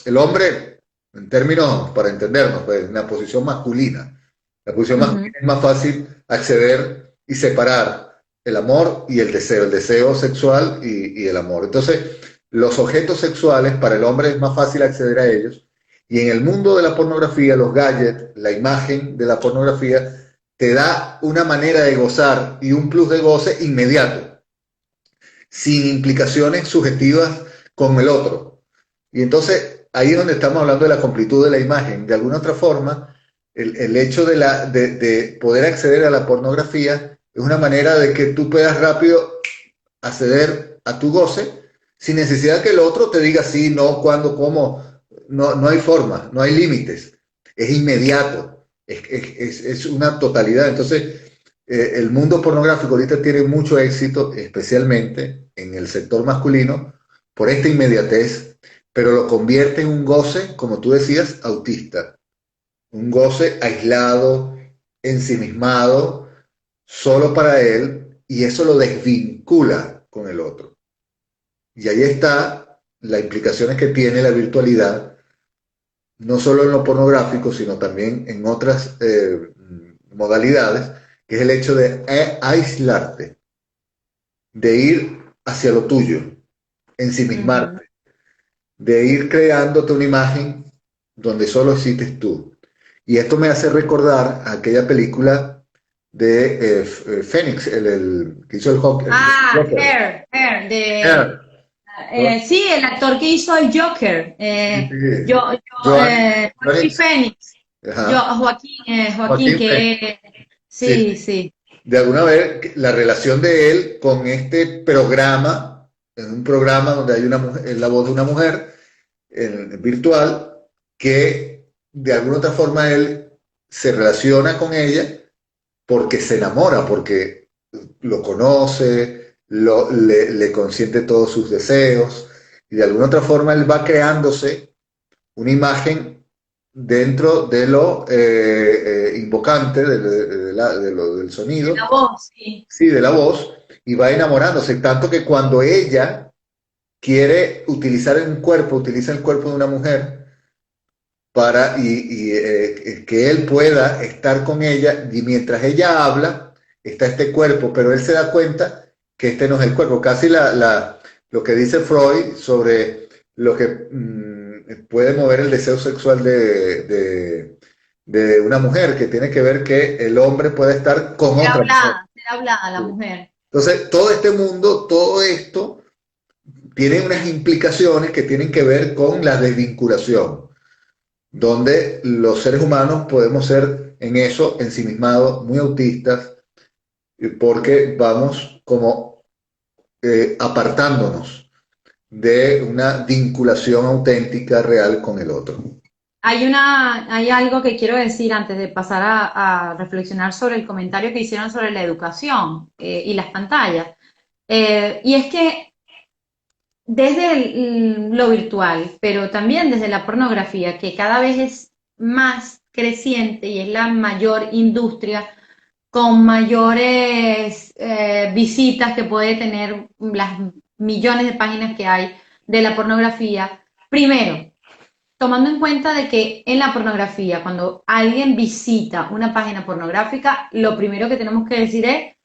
el hombre, en términos, para entendernos, pues, en la posición masculina. La posición Ujú. masculina es más fácil acceder y separar el amor y el deseo sexual y el amor. Entonces, los objetos sexuales para el hombre es más fácil acceder a ellos y en el mundo de la pornografía, los gadgets, la imagen de la pornografía te da una manera de gozar y un plus de goce inmediato, sin implicaciones subjetivas con el otro. Y entonces ahí es donde estamos hablando de la completud de la imagen. De alguna otra forma, el hecho de poder acceder a la pornografía es una manera de que tú puedas rápido acceder a tu goce sin necesidad que el otro te diga sí, no, cuándo, cómo. No, no hay forma, no hay límites. Es inmediato. es una totalidad. Entonces, el mundo pornográfico ahorita tiene mucho éxito, especialmente en el sector masculino, por esta inmediatez, pero lo convierte en un goce, como tú decías, autista, un goce aislado, ensimismado, solo para él, y eso lo desvincula con el otro. Y ahí está las implicaciones que tiene la virtualidad, no solo en lo pornográfico, sino también en otras modalidades, que es el hecho de aislarte, de ir hacia lo tuyo, ensimismarte, de ir creándote una imagen donde solo existes tú. Y esto me hace recordar aquella película de Fénix, el que hizo el Joker. Hair, Hair. sí, el actor que hizo el Joker, Sí. Joaquín Phoenix, Joaquín, Joaquín Fénix. que Sí, sí, sí. sí. De alguna vez la relación de él con este programa, en un programa donde hay una mujer, es la voz de una mujer virtual, que de alguna otra forma él se relaciona con ella porque se enamora, porque lo conoce, le consiente todos sus deseos, y de alguna otra forma él va creándose una imagen dentro de lo invocante, del De sonido, la voz, sí. sí, de la voz, y va enamorándose, tanto que cuando ella quiere utilizar un cuerpo, utiliza el cuerpo de una mujer para que él pueda estar con ella, y mientras ella habla, está este cuerpo, pero él se da cuenta que este no es el cuerpo. Casi lo que dice Freud sobre lo que puede mover el deseo sexual de una mujer, que tiene que ver que el hombre puede estar con otra mujer. Ser hablada la mujer. Entonces, todo este mundo, todo esto, tiene unas implicaciones que tienen que ver con la desvinculación, donde los seres humanos podemos ser en eso ensimismados, muy autistas, porque vamos como apartándonos de una vinculación auténtica, real con el otro. Hay algo que quiero decir antes de pasar a reflexionar sobre el comentario que hicieron sobre la educación y las pantallas. Y es que desde lo virtual, pero también desde la pornografía, que cada vez es más creciente y es la mayor industria con mayores visitas que puede tener las millones de páginas que hay de la pornografía. Primero, tomando en cuenta de que en la pornografía, cuando alguien visita una página pornográfica, lo primero que tenemos que decir es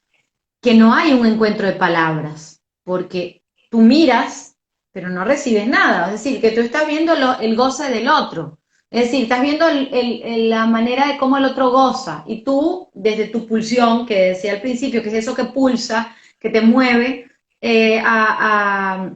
que no hay un encuentro de palabras, porque tú miras, pero no recibes nada. Es decir, que tú estás viendo el goce del otro. Es decir, estás viendo la manera de cómo el otro goza. Y tú, desde tu pulsión, que decía al principio, que es eso que pulsa, que te mueve a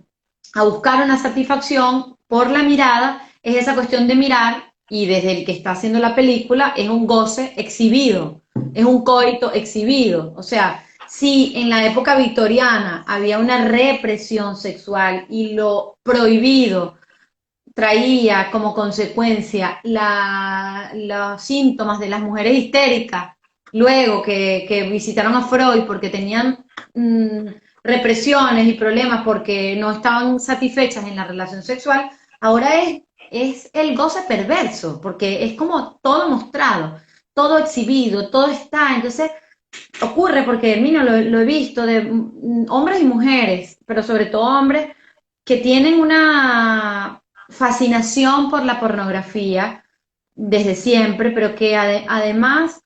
buscar una satisfacción por la mirada, es esa cuestión de mirar, y desde el que está haciendo la película es un goce exhibido, es un coito exhibido. O sea, si en la época victoriana había una represión sexual y lo prohibido traía como consecuencia los síntomas de las mujeres histéricas, luego que visitaron a Freud porque tenían represiones y problemas porque no estaban satisfechas en la relación sexual, ahora es el goce perverso, porque es como todo mostrado, todo exhibido, todo está. Entonces ocurre, porque Herminio lo he visto, de hombres y mujeres, pero sobre todo hombres que tienen una fascinación por la pornografía desde siempre, pero que además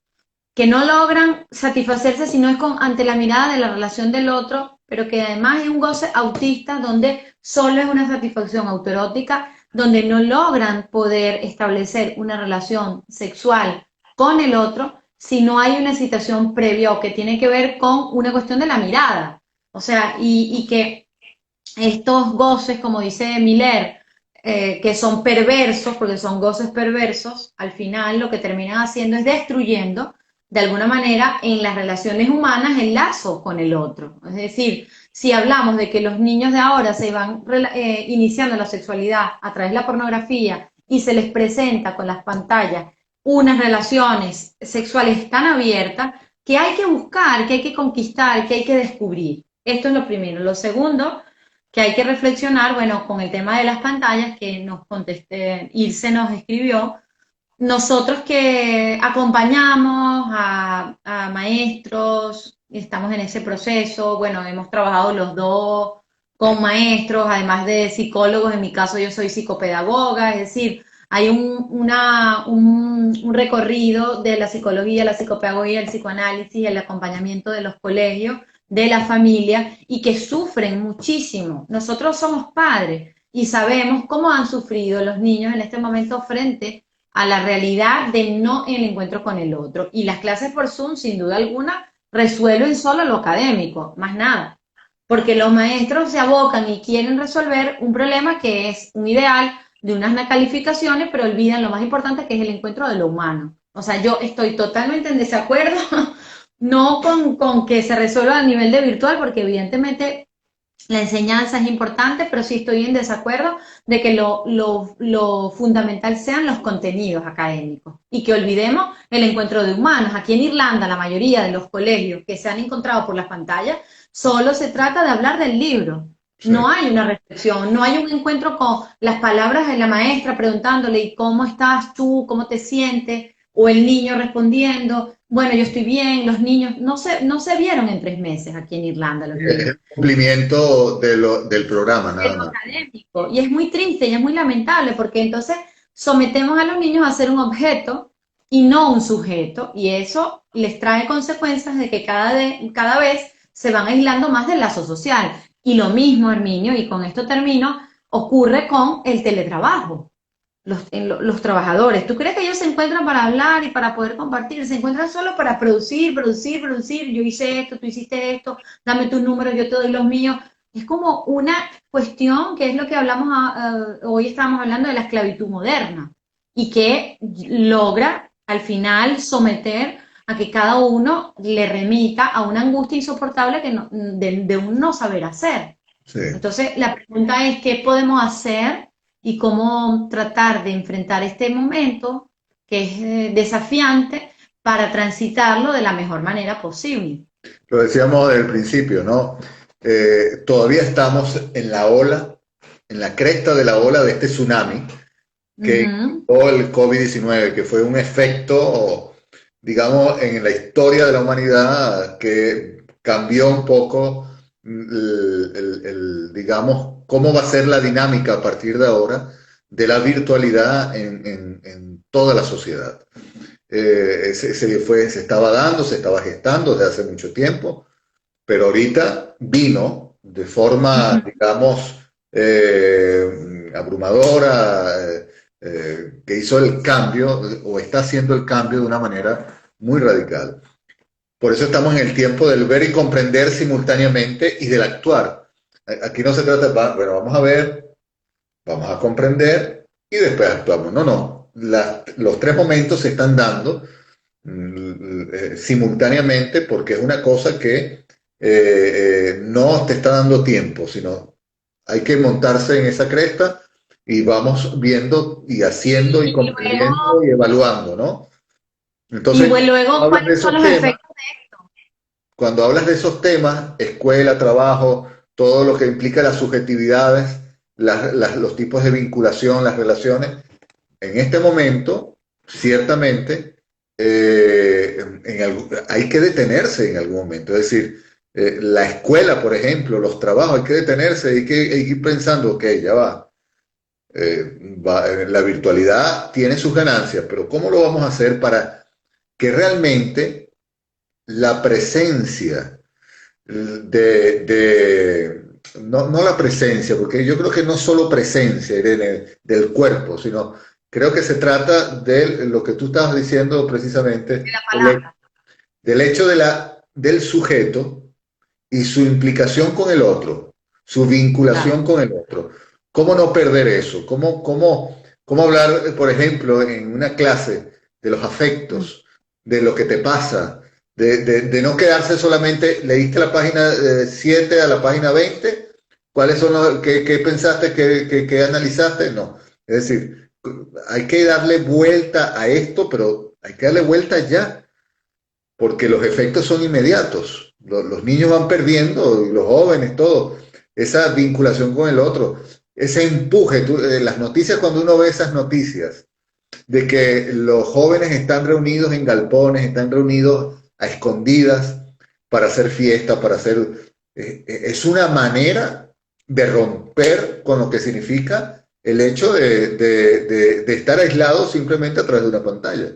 que no logran satisfacerse si no es ante la mirada de la relación del otro, pero que además es un goce autista donde solo es una satisfacción autoerótica, donde no logran poder establecer una relación sexual con el otro si no hay una excitación previa o que tiene que ver con una cuestión de la mirada. O sea, y que estos goces, como dice Miller, que son perversos, porque son goces perversos, al final lo que terminan haciendo es destruyendo, de alguna manera, en las relaciones humanas el lazo con el otro. Es decir, si hablamos de que los niños de ahora se van iniciando la sexualidad a través de la pornografía y se les presenta con las pantallas unas relaciones sexuales tan abiertas que hay que buscar, que hay que conquistar, que hay que descubrir. Esto es lo primero. Lo segundo, que hay que reflexionar, bueno, con el tema de las pantallas que nos contesté, Ilse nos escribió, nosotros que acompañamos a maestros, estamos en ese proceso, bueno, hemos trabajado los dos con maestros, además de psicólogos, en mi caso yo soy psicopedagoga, es decir, hay un recorrido de la psicología, la psicopedagogía, el psicoanálisis, el acompañamiento de los colegios, de la familia, y que sufren muchísimo. Nosotros somos padres y sabemos cómo han sufrido los niños en este momento frente a la realidad de no el encuentro con el otro. Y las clases por Zoom, sin duda alguna, resuelven solo lo académico, más nada. Porque los maestros se abocan y quieren resolver un problema que es un ideal de unas calificaciones, pero olvidan lo más importante que es el encuentro de lo humano. O sea, yo estoy totalmente en desacuerdo, no con que se resuelva a nivel de virtual, porque evidentemente la enseñanza es importante, pero sí estoy en desacuerdo de que lo fundamental sean los contenidos académicos y que olvidemos el encuentro de humanos. Aquí en Irlanda, la mayoría de los colegios que se han encontrado por las pantallas, solo se trata de hablar del libro. Sí. No hay una reflexión, no hay un encuentro con las palabras de la maestra preguntándole ¿y cómo estás tú? ¿Cómo te sientes? O el niño respondiendo, bueno, yo estoy bien, los niños no se vieron en 3 meses aquí en Irlanda, los Es niños el cumplimiento del programa, de nada lo más. académico. Y es muy triste y es muy lamentable porque entonces sometemos a los niños a ser un objeto y no un sujeto. Y eso les trae consecuencias de que cada vez se van aislando más del lazo social. Y lo mismo, Herminio, y con esto termino, ocurre con el teletrabajo. Los trabajadores, ¿tú crees que ellos se encuentran para hablar y para poder compartir? Se encuentran solo para producir, producir, producir. Yo hice esto, tú hiciste esto, dame tus números, yo te doy los míos. Es como una cuestión que es lo que hablamos, hoy estamos hablando de la esclavitud moderna y que logra al final someter a que cada uno le remita a una angustia insoportable de un no saber hacer. Sí. Entonces, la pregunta es, ¿qué podemos hacer y cómo tratar de enfrentar este momento que es desafiante para transitarlo de la mejor manera posible? Lo decíamos desde el principio, ¿no? Todavía estamos en la ola, en la cresta de la ola de este tsunami que Ujú. o el COVID-19, que fue un efecto, digamos, en la historia de la humanidad que cambió un poco, digamos, cómo va a ser la dinámica a partir de ahora de la virtualidad en toda la sociedad. Se estaba dando, se estaba gestando desde hace mucho tiempo, pero ahorita vino de forma, digamos, abrumadora, que hizo el cambio o está haciendo el cambio de una manera muy radical. Por eso estamos en el tiempo del ver y comprender simultáneamente y del actuar. Aquí no se trata de, bueno, vamos a ver, vamos a comprender y después actuamos. No, no. Los tres momentos se están dando simultáneamente porque es una cosa que no te está dando tiempo, sino hay que montarse en esa cresta y vamos viendo y haciendo y Y comprendiendo luego, y evaluando, ¿no? y Entonces, luego, hablas de ¿cuáles son esos los temas, efectos de esto? cuando hablas de esos temas, escuela, trabajo, todo lo que implica las subjetividades, los tipos de vinculación, las relaciones, en este momento, ciertamente, hay que detenerse en algún momento. Es decir, la escuela, por ejemplo, los trabajos, hay que detenerse, hay que ir pensando, ok, ya va. La virtualidad tiene sus ganancias, pero ¿cómo lo vamos a hacer para que realmente la presencia no la presencia, porque yo creo que no solo presencia Irene, del cuerpo, sino creo que se trata de lo que tú estabas diciendo precisamente, De la palabra. del hecho del sujeto y su implicación con el otro, su Claro. vinculación con el otro. ¿Cómo no perder eso? ¿Cómo hablar, por ejemplo, en una clase de los afectos, de lo que te pasa, de no quedarse solamente, leíste la página 7 a la página 20, ¿cuáles son qué pensaste, qué analizaste? No. Es decir, hay que darle vuelta a esto, pero hay que darle vuelta ya, porque los efectos son inmediatos. Los niños van perdiendo, y los jóvenes, todo, esa vinculación con el otro, ese empuje. Las noticias, cuando uno ve esas noticias, de que los jóvenes están reunidos en galpones, están reunidos a escondidas para hacer fiesta, para hacer... es una manera de romper con lo que significa el hecho de estar aislado simplemente a través de una pantalla.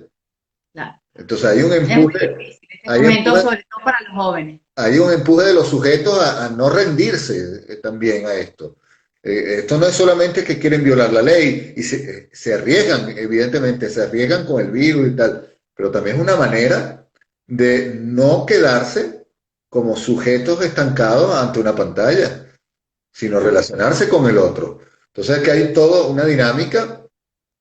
Claro. Entonces hay un Es muy empuje, difícil este momento, sobre todo para los jóvenes. hay un empuje de los sujetos a no rendirse también a esto. Esto no es solamente que quieren violar la ley y se arriesgan, evidentemente, se arriesgan con el virus y tal, pero también es una manera de no quedarse como sujetos estancados ante una pantalla, sino relacionarse con el otro. Entonces aquí hay toda una dinámica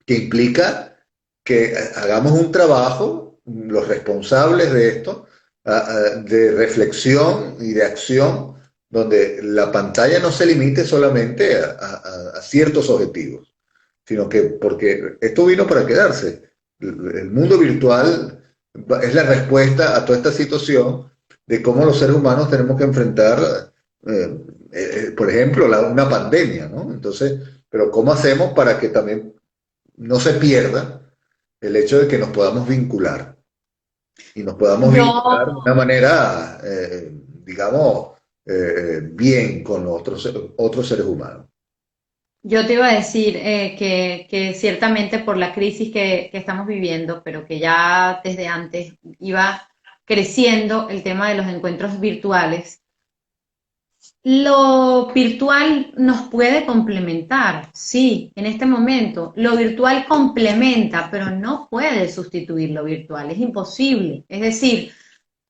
que implica que hagamos un trabajo, los responsables de esto, de reflexión y de acción, donde la pantalla no se limite solamente a ciertos objetivos, sino que porque esto vino para quedarse. El mundo virtual es la respuesta a toda esta situación de cómo los seres humanos tenemos que enfrentar, por ejemplo, una pandemia, ¿no? Entonces, pero ¿cómo hacemos para que también no se pierda el hecho de que nos podamos vincular? Y nos podamos Yo, vincular de una manera, digamos, bien con los otros seres humanos. yo te iba a decir que ciertamente por la crisis que estamos viviendo, pero que ya desde antes iba creciendo el tema de los encuentros virtuales. Lo virtual nos puede complementar, sí, en este momento. Lo virtual complementa, pero no puede sustituir lo virtual, es imposible. Es decir,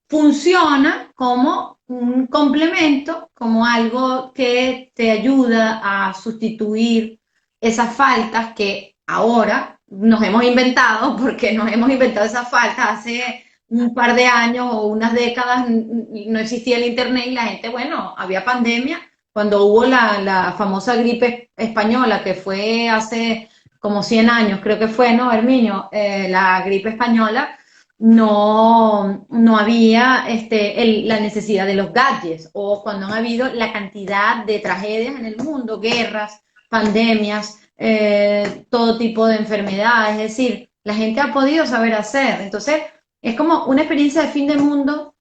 funciona como un complemento, como algo que te ayuda a sustituir esas faltas que ahora nos hemos inventado, porque nos hemos inventado esas faltas hace un par de años o unas décadas, no existía el internet y la gente, bueno, había pandemia, cuando hubo la famosa gripe española, que fue hace como 100 años, creo que fue, ¿no, Herminio? La gripe española, no había la necesidad de los gadgets, o cuando han habido la cantidad de tragedias en el mundo, guerras, pandemias, todo tipo de enfermedades, es decir, la gente ha podido saber hacer. Entonces, es como una experiencia de fin de mundo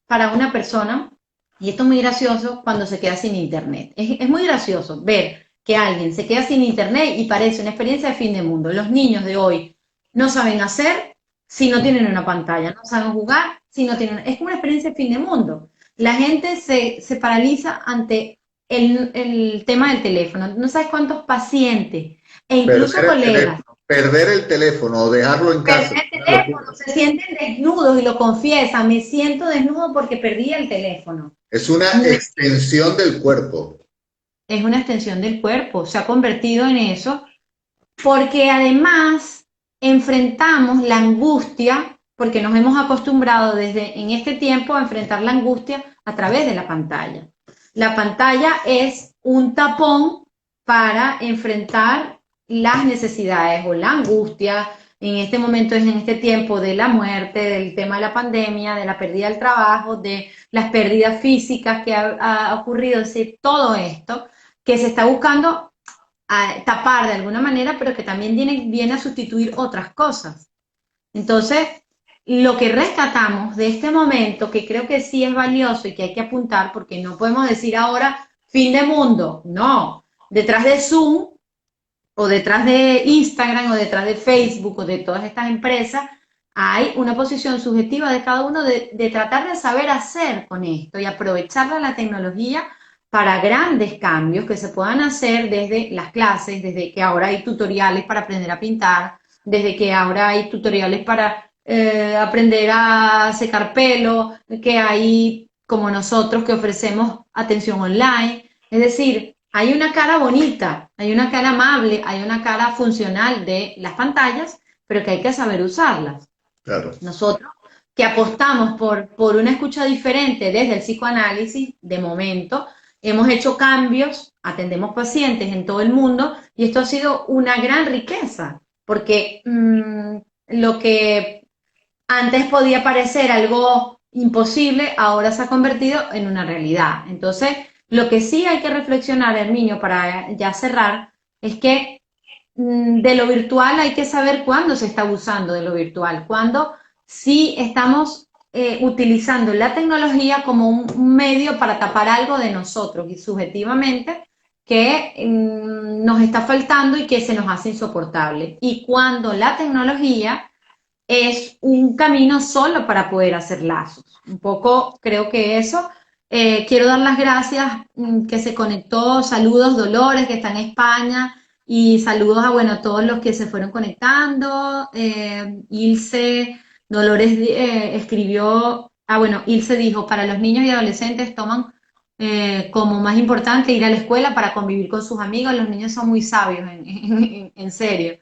para una persona, y esto es muy gracioso cuando se queda sin internet. Es muy gracioso ver que alguien se queda sin internet y parece una experiencia de fin de mundo. Los niños de hoy no saben hacer si no tienen una pantalla, no saben jugar si no tienen... Es como una experiencia de fin de mundo. La gente se paraliza ante el tema del teléfono. No sabes cuántos pacientes e incluso colegas Perder el teléfono o dejarlo en casa. perder el teléfono, se sienten desnudos y lo confiesan, me siento desnudo porque perdí el teléfono. Es una extensión del cuerpo. Es una extensión del cuerpo, se ha convertido en eso, porque además enfrentamos la angustia, porque nos hemos acostumbrado desde en este tiempo a enfrentar la angustia a través de la pantalla. La pantalla es un tapón para enfrentar las necesidades o la angustia, en este momento, en este tiempo de la muerte, del tema de la pandemia, de la pérdida del trabajo, de las pérdidas físicas que ha ocurrido, es decir, todo esto que se está buscando tapar de alguna manera, pero que también viene a sustituir otras cosas. Entonces, lo que rescatamos de este momento, que creo que sí es valioso y que hay que apuntar, porque no podemos decir ahora fin de mundo, no. Detrás de Zoom, o detrás de Instagram, o detrás de Facebook, o de todas estas empresas, hay una posición subjetiva de cada uno de tratar de saber hacer con esto y aprovechar la tecnología para grandes cambios que se puedan hacer desde las clases, desde que ahora hay tutoriales para aprender a pintar, desde que ahora hay tutoriales para aprender a secar pelo, que hay como nosotros que ofrecemos atención online. Es decir, hay una cara bonita, hay una cara amable, hay una cara funcional de las pantallas, pero que hay que saber usarlas. Claro. Nosotros que apostamos por una escucha diferente desde el psicoanálisis, de momento, hemos hecho cambios atendemos pacientes en todo el mundo y esto ha sido una gran riqueza, porque lo que antes podía parecer algo imposible, ahora se ha convertido en una realidad. Entonces, lo que sí hay que reflexionar, Herminio, para ya cerrar, es que de lo virtual hay que saber cuándo se está abusando de lo virtual, cuándo sí estamos utilizando la tecnología como un medio para tapar algo de nosotros y subjetivamente que nos está faltando y que se nos hace insoportable. Y cuando la tecnología es un camino solo para poder hacer lazos. Un poco creo que eso. Quiero dar las gracias que se conectó. Saludos Dolores, que está en España. Y saludos a bueno, todos los que se fueron conectando. Ilse, Dolores escribió, bueno, Ilse dijo, para los niños y adolescentes toman como más importante ir a la escuela para convivir con sus amigos. Los niños son muy sabios, en serio.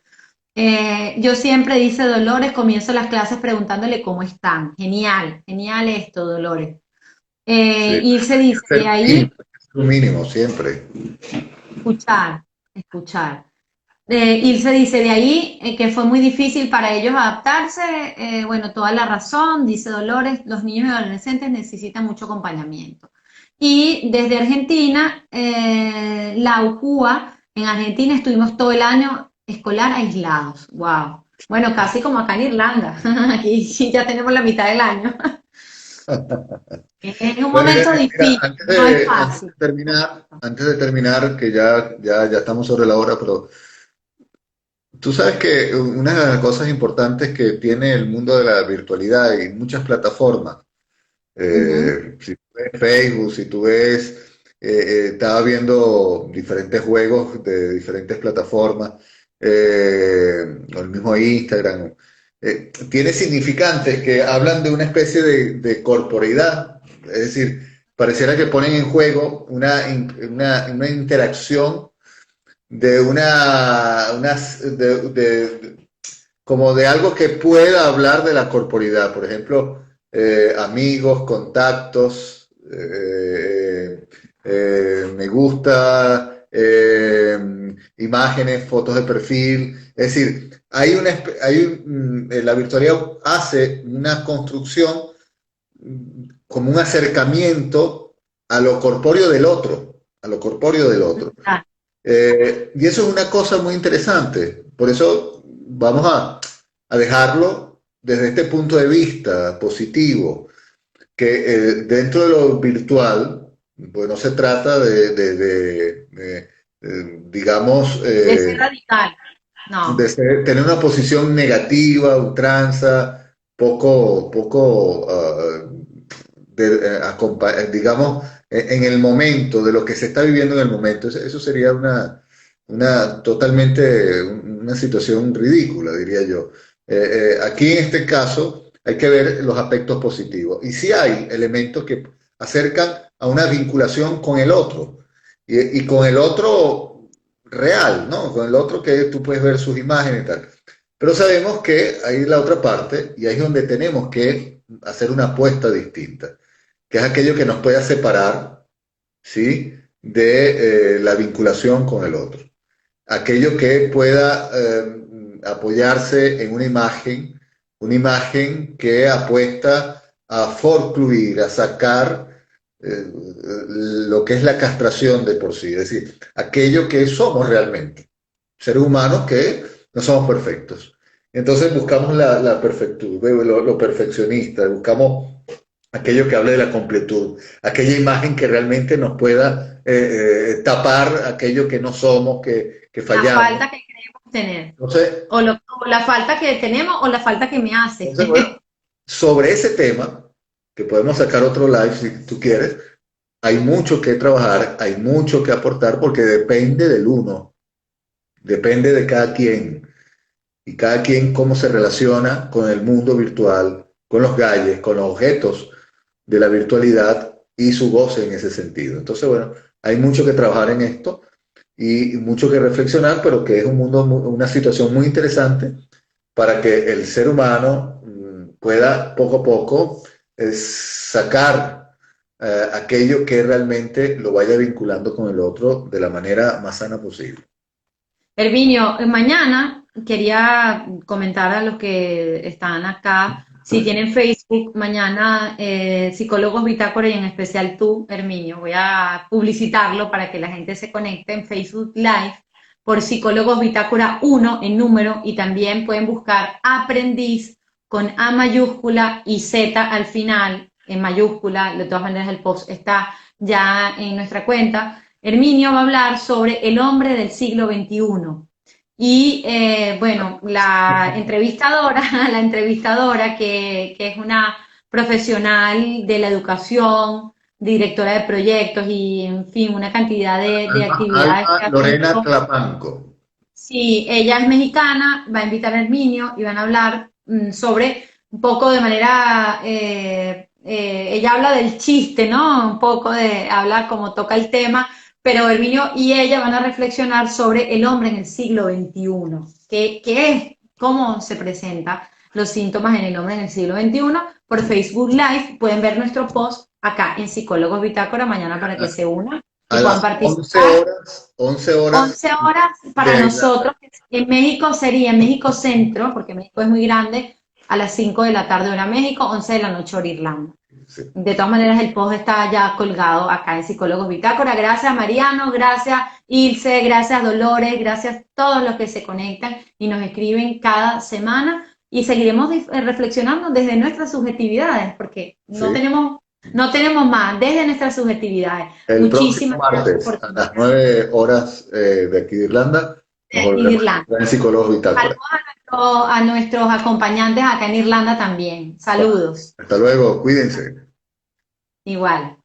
Yo siempre, dice Dolores, comienzo las clases preguntándole cómo están. Genial, genial esto, Dolores. Sí, Ilse dice, es de ahí, un mínimo siempre. escuchar, escuchar. Ilse dice, de ahí que fue muy difícil para ellos adaptarse. Bueno, toda la razón, dice Dolores, los niños y adolescentes necesitan mucho acompañamiento. Y desde Argentina, la UCUA, en Argentina estuvimos todo el año escolar aislados. Wow. Bueno, casi como acá en Irlanda. Aquí sí ya tenemos la mitad del año. Es un Bueno, momento mira, difícil, no es fácil. antes de terminar, que ya estamos sobre la hora, pero tú sabes que una de las cosas importantes que tiene el mundo de la virtualidad y muchas plataformas, Ujú. si tú ves Facebook, si tú ves, estaba viendo diferentes juegos de diferentes plataformas, o el mismo Instagram, tiene significantes que hablan de una especie de corporeidad, es decir, pareciera que ponen en juego una interacción de como de algo que pueda hablar de la corporidad, por ejemplo, amigos, contactos, me gusta, imágenes, fotos de perfil, es decir, la virtualidad hace una construcción como un acercamiento a lo corpóreo del otro, a lo corpóreo del otro. Ah, Y eso es una cosa muy interesante. Por eso vamos a dejarlo desde este punto de vista positivo, que dentro de lo virtual, pues no se trata digamos, de ser radical. No, tener una posición negativa, ultranza, poco digamos, en el momento, de lo que se está viviendo en el momento. Eso sería totalmente una situación ridícula, diría yo. Aquí en este caso hay que ver los aspectos positivos. Y sí hay elementos que acercan a una vinculación con el otro. Y con el otro real, ¿no? Con el otro que tú puedes ver sus imágenes y tal. Pero sabemos que hay la otra parte y ahí es donde tenemos que hacer una apuesta distinta, que es aquello que nos pueda separar, ¿sí? De la vinculación con el otro. Aquello que pueda apoyarse en una imagen que apuesta a forcluir, a sacar lo que es la castración de por sí, es decir, aquello que somos realmente, seres humanos que no somos perfectos. Entonces buscamos la perfectud, lo perfeccionista, buscamos aquello que hable de la completud, aquella imagen que realmente nos pueda tapar aquello que no somos, que la fallamos. falta que creemos tener. Entonces, O la falta que tenemos o la falta que me hace. bueno, sobre ese tema, que podemos sacar otro live si tú quieres, hay mucho que trabajar, hay mucho que aportar porque depende del uno, depende de cada quien y cada quien cómo se relaciona con el mundo virtual, con los gadgets, con los objetos de la virtualidad y su goce en ese sentido. Entonces, bueno, hay mucho que trabajar en esto y mucho que reflexionar, pero que es un mundo, una situación muy interesante para que el ser humano pueda poco a poco sacar aquello que realmente lo vaya vinculando con el otro de la manera más sana posible. Herminio, mañana quería comentar a los que están acá, si tienen Facebook, mañana Psicólogos Bitácora y en especial tú, Herminio, voy a publicitarlo para que la gente se conecte en Facebook Live por Psicólogos Bitácora 1 en número y también pueden buscar Aprendiz con A mayúscula y Z al final en mayúscula, de todas maneras el post está ya en nuestra cuenta. Herminio va a hablar sobre el hombre del siglo XXI. Y bueno, la entrevistadora que es una profesional de la educación, directora de proyectos y, en fin, una cantidad de actividades Alma que ha Lorena hecho. Tlapanco. Sí, ella es mexicana, va a invitar a Herminio y van a hablar sobre un poco de manera, ella habla del chiste, ¿no? Un poco habla como toca el tema, pero Herminio y ella van a reflexionar sobre el hombre en el siglo XXI, qué es, cómo se presenta los síntomas en el hombre en el siglo XXI. Por Facebook Live pueden ver nuestro post acá en Psicólogos Bitácora mañana para que se unan y A puedan las participar. 11 horas 11 horas de para Irlanda. nosotros, en México sería en México Centro, porque México es muy grande, a las 5 de la tarde hora México, 11 de la noche hora Irlanda. Sí, De todas maneras, el post está ya colgado acá en Psicólogos Bitácora. Gracias Mariano, gracias Ilse, gracias Dolores, gracias a todos los que se conectan y nos escriben cada semana y seguiremos reflexionando desde nuestras subjetividades, porque sí. no tenemos más, desde nuestras subjetividades. El próximo Muchísimas gracias martes por a las 9 horas de aquí de Irlanda nos volveremos a Irlanda. encontrar en Psicólogos Bitácora. Saludos a nuestros acompañantes acá en Irlanda también. Saludos. Hasta luego, cuídense. Igual.